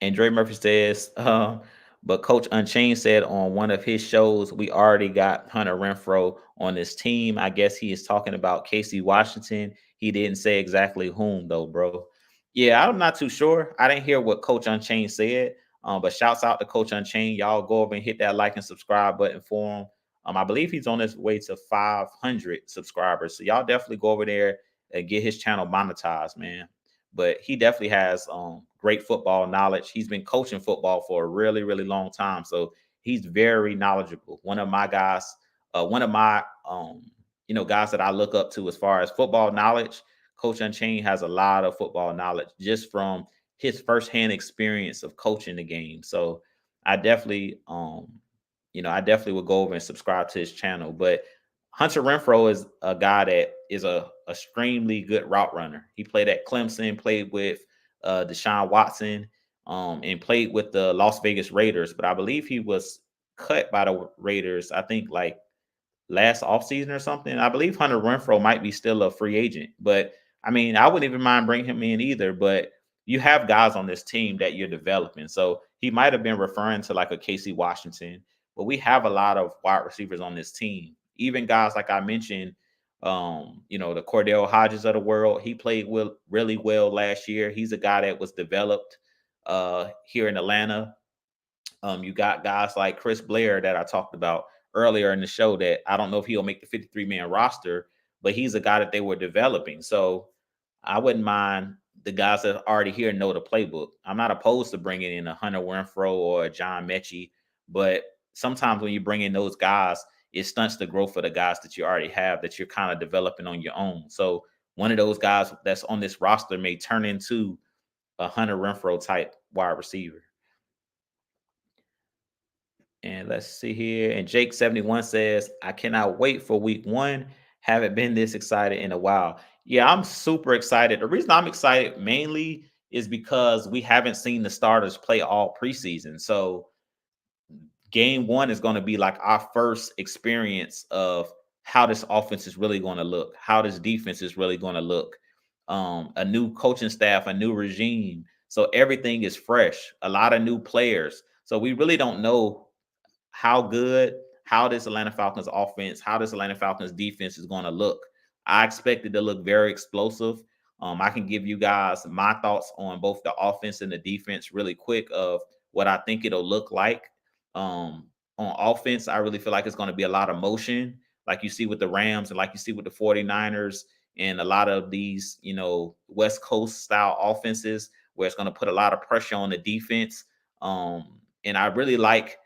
And Dre Murphy says, but Coach Unchained said on one of his shows, we already got Hunter Renfro on this team. I guess he is talking about Casey Washington. He didn't say exactly whom, though, bro. Yeah, I'm not too sure. I didn't hear what Coach Unchained said, but shouts out to Coach Unchained. Y'all go over and hit that like and subscribe button for him. I believe he's on his way to 500 subscribers. So y'all definitely go over there and get his channel monetized, man. But he definitely has great football knowledge. He's been coaching football for a really, really long time. So he's very knowledgeable. One of my guys, guys that I look up to as far as football knowledge. Coach Unchained has a lot of football knowledge just from his firsthand experience of coaching the game. So I definitely, would go over and subscribe to his channel. But Hunter Renfro is a guy that is a extremely good route runner. He played at Clemson, played with Deshaun Watson, and played with the Las Vegas Raiders. But I believe he was cut by the Raiders, I think like last offseason or something. I believe Hunter Renfro might be still a free agent. But I mean, I wouldn't even mind bringing him in either. But you have guys on this team that you're developing. So he might have been referring to like a Casey Washington. But we have a lot of wide receivers on this team. Even guys like I mentioned, The Cordell Hodges of the world. He played really well last year. He's a guy that was developed here in Atlanta. You got guys like Chris Blair that I talked about earlier in the show that I don't know if he'll make the 53-man roster, but he's a guy that they were developing. So I wouldn't mind the guys that are already here know the playbook. I'm not opposed to bringing in a Hunter Renfro or a John Mechie, but sometimes when you bring in those guys, it stunts the growth of the guys that you already have that you're kind of developing on your own. So one of those guys that's on this roster may turn into a Hunter Renfro type wide receiver. And let's see here. And Jake71 says, I cannot wait for week one. Haven't been this excited in a while. Yeah, I'm super excited. The reason I'm excited mainly is because we haven't seen the starters play all preseason. So game one is going to be like our first experience of how this offense is really going to look, how this defense is really going to look. A new coaching staff, a new regime. So everything is fresh, a lot of new players. So we really don't know how good, how this Atlanta Falcons offense, how this Atlanta Falcons defense is going to look. I expect it to look very explosive. I can give you guys my thoughts on both the offense and the defense really quick of what I think it'll look like. On offense, I really feel like it's going to be a lot of motion, like you see with the Rams and like you see with the 49ers and a lot of these, West Coast style offenses where it's going to put a lot of pressure on the defense. And I really like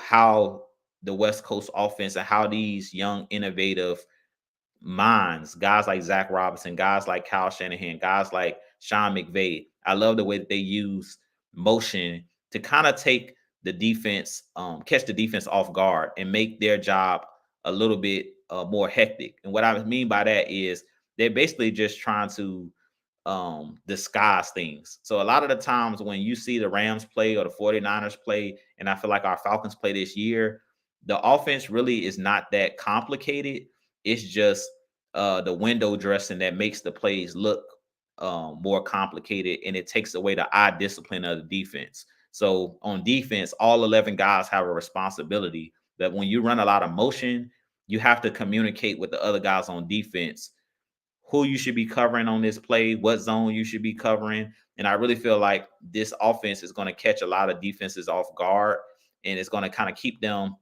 how the West Coast offense and how these young, innovative minds, guys like Zach Robinson, guys like Kyle Shanahan, guys like Sean McVay. I love the way that they use motion to kind of take the defense, catch the defense off guard and make their job a little bit more hectic. And what I mean by that is they're basically just trying to disguise things. So a lot of the times when you see the Rams play or the 49ers play, and I feel like our Falcons play this year, the offense really is not that complicated. It's just the window dressing that makes the plays look more complicated, and it takes away the eye discipline of the defense. So on defense, all 11 guys have a responsibility that when you run a lot of motion, you have to communicate with the other guys on defense who you should be covering on this play, what zone you should be covering. And I really feel like this offense is going to catch a lot of defenses off guard, and it's going to kind of keep them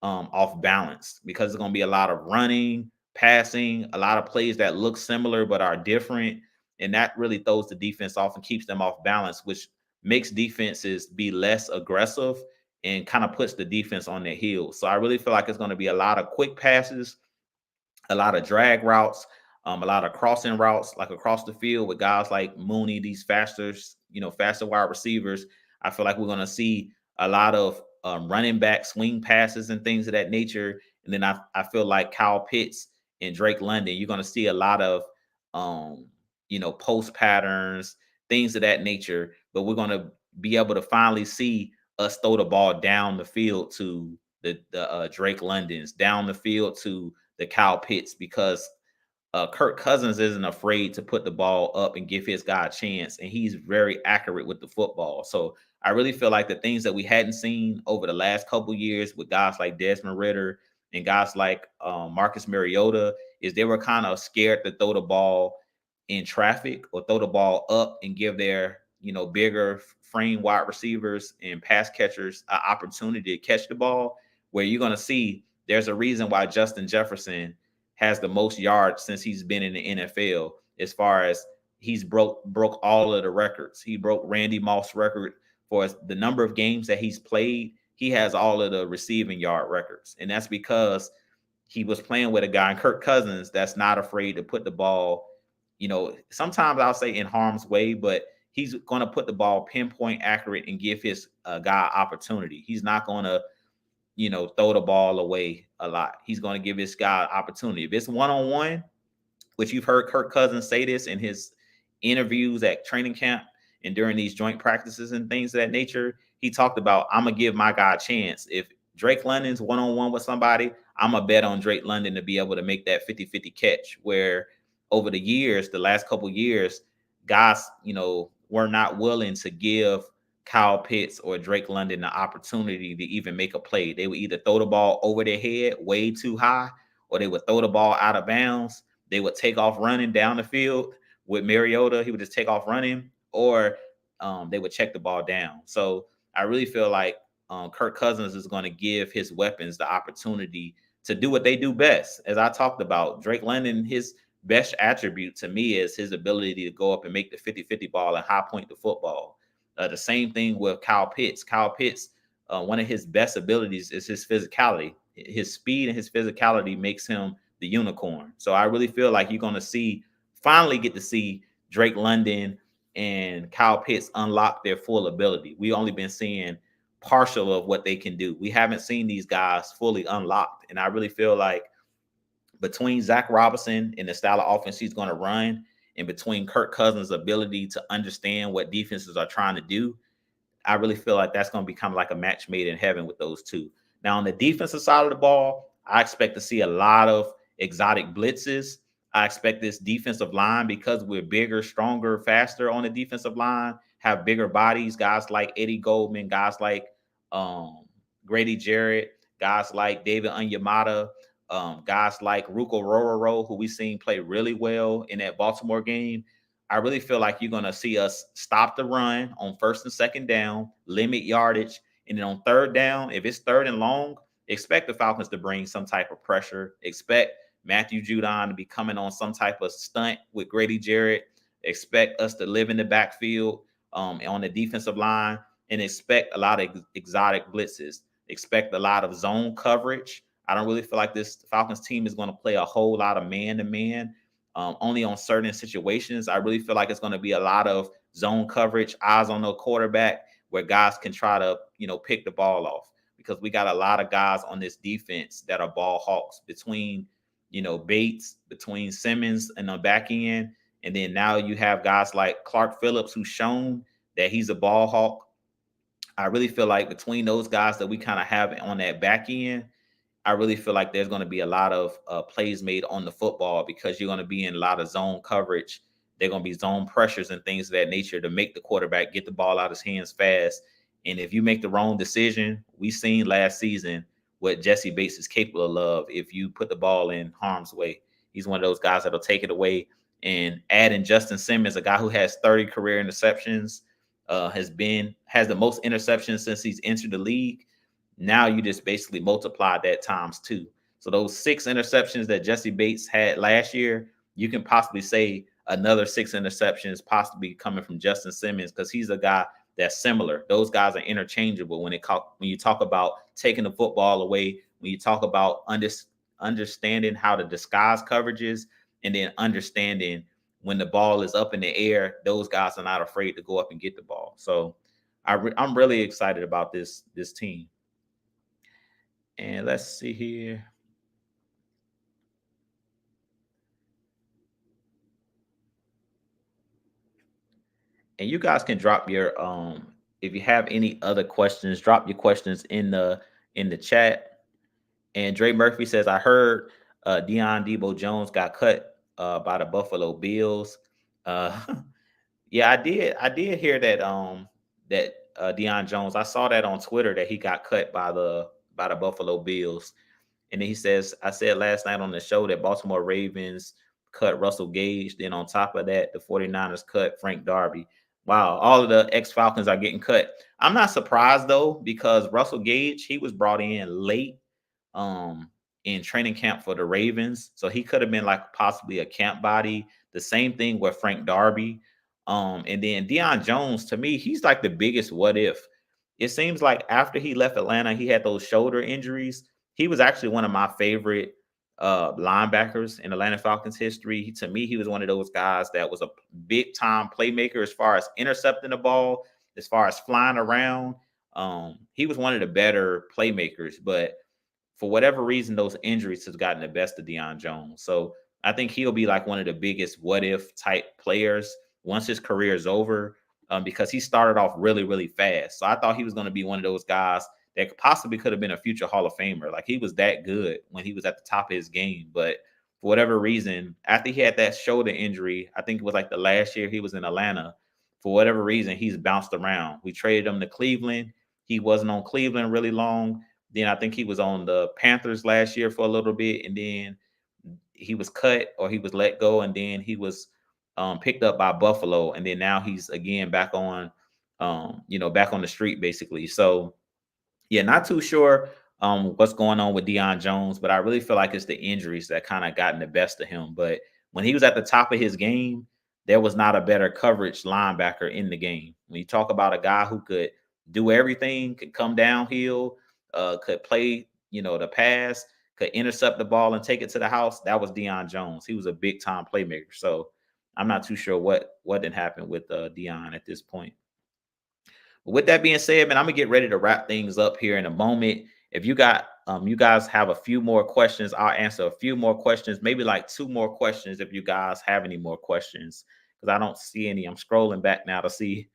off balance because it's going to be a lot of running, passing, a lot of plays that look similar but are different. And that really throws the defense off and keeps them off balance, which makes defenses be less aggressive and kind of puts the defense on their heels. So I really feel like it's going to be a lot of quick passes, a lot of drag routes, a lot of crossing routes, like across the field with guys like Mooney, these faster wide receivers. I feel like we're going to see a lot of running back swing passes and things of that nature. And then I feel like Kyle Pitts and Drake London, you're going to see a lot of, post patterns, things of that nature. But we're going to be able to finally see us throw the ball down the field to the Drake Londons, down the field to the Kyle Pitts, because Kirk Cousins isn't afraid to put the ball up and give his guy a chance, and he's very accurate with the football. So I really feel like the things that we hadn't seen over the last couple years with guys like Desmond Ridder and guys like Marcus Mariota is they were kind of scared to throw the ball in traffic or throw the ball up and give their bigger frame wide receivers and pass catchers an opportunity to catch the ball. Where you're going to see there's a reason why Justin Jefferson has the most yards since he's been in the NFL, as far as he's broke all of the records. He broke Randy Moss' record for the number of games that he's played. He has all of the receiving yard records, and that's because he was playing with a guy in Kirk Cousins that's not afraid to put the ball, sometimes I'll say in harm's way, but he's going to put the ball pinpoint accurate and give his guy opportunity. He's not going to throw the ball away a lot. He's going to give this guy opportunity. If it's one-on-one, which you've heard Kirk Cousins say this in his interviews at training camp and during these joint practices and things of that nature, he talked about, I'm going to give my guy a chance. If Drake London's one-on-one with somebody, I'm going to bet on Drake London to be able to make that 50-50 catch, where over the years, the last couple years, guys, were not willing to give Kyle Pitts or Drake London the opportunity to even make a play. They would either throw the ball over their head way too high, or they would throw the ball out of bounds. They would take off running down the field with Mariota. He would just take off running, or they would check the ball down. So I really feel like Kirk Cousins is going to give his weapons the opportunity to do what they do best. As I talked about, Drake London, his best attribute to me is his ability to go up and make the 50-50 ball and high point the football. The same thing with Kyle Pitts. Kyle Pitts, one of his best abilities is his physicality. His speed and his physicality makes him the unicorn. So I really feel like you're going to finally get to see Drake London and Kyle Pitts unlock their full ability. We've only been seeing partial of what they can do. We haven't seen these guys fully unlocked. And I really feel like between Zach Robinson and the style of offense he's going to run, and between Kirk Cousins' ability to understand what defenses are trying to do, I really feel like that's going to become like a match made in heaven with those two. Now, on the defensive side of the ball, I expect to see a lot of exotic blitzes. I expect this defensive line, because we're bigger, stronger, faster on the defensive line, have bigger bodies. Guys like Eddie Goldman, guys like Grady Jarrett, guys like David Onyemata, guys like Ruko Rororo, who we seen play really well in that Baltimore game. I really feel like you're going to see us stop the run on first and second down, limit yardage, and then on third down, if it's third and long, expect the Falcons to bring some type of pressure. Expect Matthew Judon to be coming on some type of stunt with Grady Jarrett. Expect us to live in the backfield on the defensive line, and expect a lot of exotic blitzes. Expect a lot of zone coverage. I don't really feel like this Falcons team is going to play a whole lot of man-to-man. Only on certain situations. I really feel like it's going to be a lot of zone coverage, eyes on the quarterback, where guys can try to, pick the ball off, because we got a lot of guys on this defense that are ball hawks between, Bates, between Simmons and the back end. And then now you have guys like Clark Phillips, who's shown that he's a ball hawk. I really feel like between those guys that we kind of have on that back end, I really feel like there's going to be a lot of plays made on the football, because you're going to be in a lot of zone coverage. They're going to be zone pressures and things of that nature to make the quarterback get the ball out of his hands fast. And if you make the wrong decision, we seen last season what Jesse Bates is capable of if you put the ball in harm's way. He's one of those guys that'll take it away. And adding Justin Simmons, a guy who has 30 career interceptions, has the most interceptions since he's entered the league. Now you just basically multiply that times 2. So those 6 interceptions that Jesse Bates had last year, you can possibly say another 6 interceptions possibly coming from Justin Simmons, because he's a guy that's similar. Those guys are interchangeable when you talk about taking the football away, when you talk about understanding how to disguise coverages, and then understanding when the ball is up in the air, those guys are not afraid to go up and get the ball. So I'm really excited about this team. And let's see here. And you guys can drop your if you have any other questions, drop your questions in the chat. And Dre Murphy says, I heard Debo Jones got cut by the Buffalo Bills. Yeah, I did hear that Deion Jones. I saw that on Twitter that he got cut by the Buffalo Bills. And then he says, I said last night on the show that Baltimore Ravens cut Russell Gage. Then on top of that, the 49ers cut Frank Darby. Wow, all of the ex-Falcons are getting cut. I'm not surprised, though, because Russell Gage, he was brought in late in training camp for the Ravens. So he could have been like possibly a camp body. The same thing with Frank Darby. And then Deion Jones, to me, he's like the biggest what if. It seems like after he left Atlanta, he had those shoulder injuries. He was actually one of my favorite linebackers in Atlanta Falcons history. To me, he was one of those guys that was a big time playmaker as far as intercepting the ball, as far as flying around. He was one of the better playmakers, but for whatever reason, those injuries has gotten the best of Deion Jones. So I think he'll be like one of the biggest what if type players once his career is over, because he started off really, really fast. So I thought he was going to be one of those guys that possibly could have been a future Hall of Famer. Like he was that good when he was at the top of his game. But for whatever reason, after he had that shoulder injury, I think it was like the last year he was in Atlanta, for whatever reason, he's bounced around. We traded him to Cleveland. He wasn't on Cleveland really long. Then I think he was on the Panthers last year for a little bit, and then he was cut or he was let go, and then he was picked up by Buffalo, and then now he's again back on, back on the street basically. So yeah, not too sure what's going on with Deion Jones, but I really feel like it's the injuries that kind of gotten the best of him. But when he was at the top of his game, there was not a better coverage linebacker in the game. When you talk about a guy who could do everything, could come downhill, could play, the pass, could intercept the ball and take it to the house, that was Deion Jones. He was a big time playmaker. So I'm not too sure what didn't happen with Deion at this point. But with that being said, man, I'm gonna get ready to wrap things up here in a moment. If you guys have a few more questions, I'll answer a few more questions, maybe like two more questions if you guys have any more questions, because I don't see any. I'm scrolling back now to see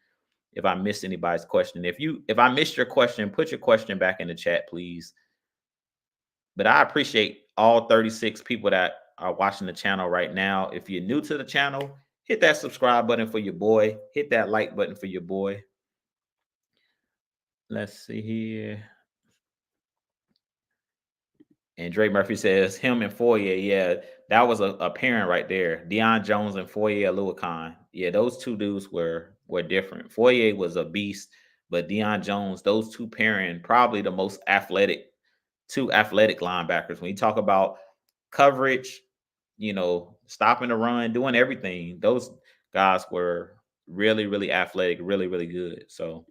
if I missed anybody's question. If I missed your question, put your question back in the chat, please. But I appreciate all 36 people that are watching the channel right now. If you're new to the channel, hit that subscribe button for your boy. Hit that like button for your boy. Let's see here. And Drake Murphy says him and Foyer. Yeah, that was a parent right there. Deion Jones and Foyer Aluakon. Yeah, those two dudes were different. Foyer was a beast, but Deion Jones, those two pairing, probably the most two athletic linebackers. When you talk about coverage, stopping the run, doing everything, those guys were really, really athletic, really, really good. So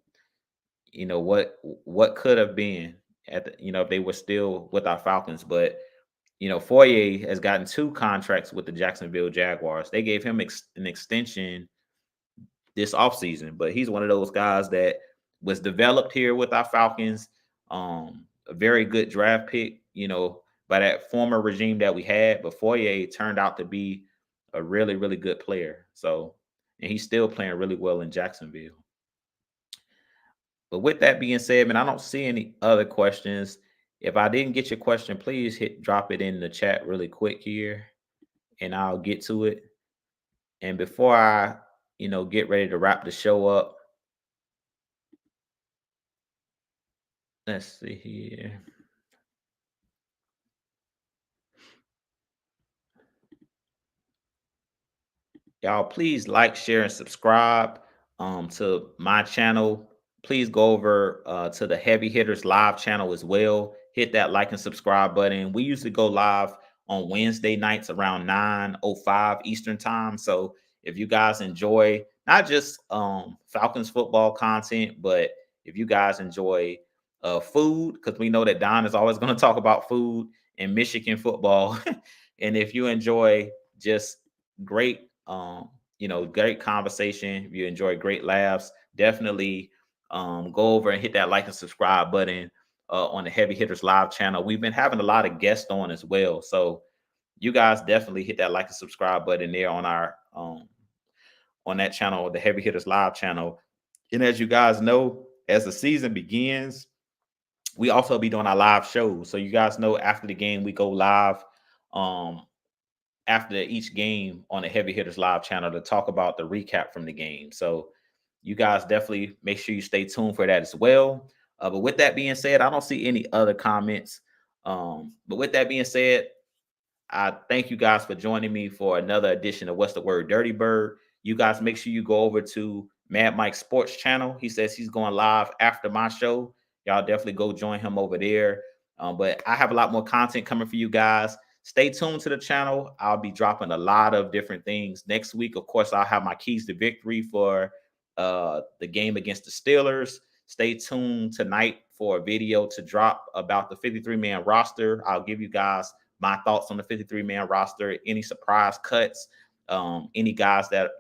what could have been at the, if they were still with our Falcons. But Foyer has gotten two contracts with the Jacksonville Jaguars. They gave him an extension this offseason, but he's one of those guys that was developed here with our Falcons. A very good draft pick, by that former regime that we had. But Foyer turned out to be a really, really good player. So, and he's still playing really well in Jacksonville. But with that being said, man, I don't see any other questions. If I didn't get your question, please drop it in the chat really quick here, and I'll get to it. And before I, get ready to wrap the show up, let's see here. Y'all, please like, share, and subscribe to my channel. Please go over to the Heavy Hitters Live channel as well. Hit that like and subscribe button. We usually go live on Wednesday nights around 9:05 Eastern time. So if you guys enjoy not just Falcons football content, but if you guys enjoy food, because we know that Don is always going to talk about food and Michigan football. And if you enjoy just great great conversation, if you enjoy great laughs, definitely go over and hit that like and subscribe button on the Heavy Hitters Live channel. We've been having a lot of guests on as well, so you guys definitely hit that like and subscribe button there on our on that channel, the Heavy Hitters Live channel. And as you guys know, as the season begins, we also be doing our live shows. So you guys know after the game, we go live after each game on the Heavy Hitters Live channel to talk about the recap from the game. So you guys definitely make sure you stay tuned for that as well. But with that being said, I don't see any other comments. But with that being said, I thank you guys for joining me for another edition of What's the Word, Dirty Bird. You guys make sure you go over to Mad Mike Sports channel. He says he's going live after my show. Y'all definitely go join him over there. But I have a lot more content coming for you guys. Stay tuned to the channel. I'll be dropping a lot of different things. Next week, of course, I'll have my keys to victory for the game against the Steelers. Stay tuned tonight for a video to drop about the 53-man roster. I'll give you guys my thoughts on the 53-man roster, any surprise cuts, any guys that,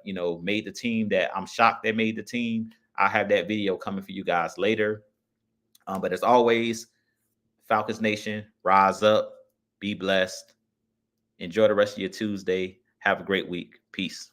made the team that I'm shocked they made the team. I'll have that video coming for you guys later. But as always, Falcons Nation, rise up, be blessed. Enjoy the rest of your Tuesday. Have a great week. Peace.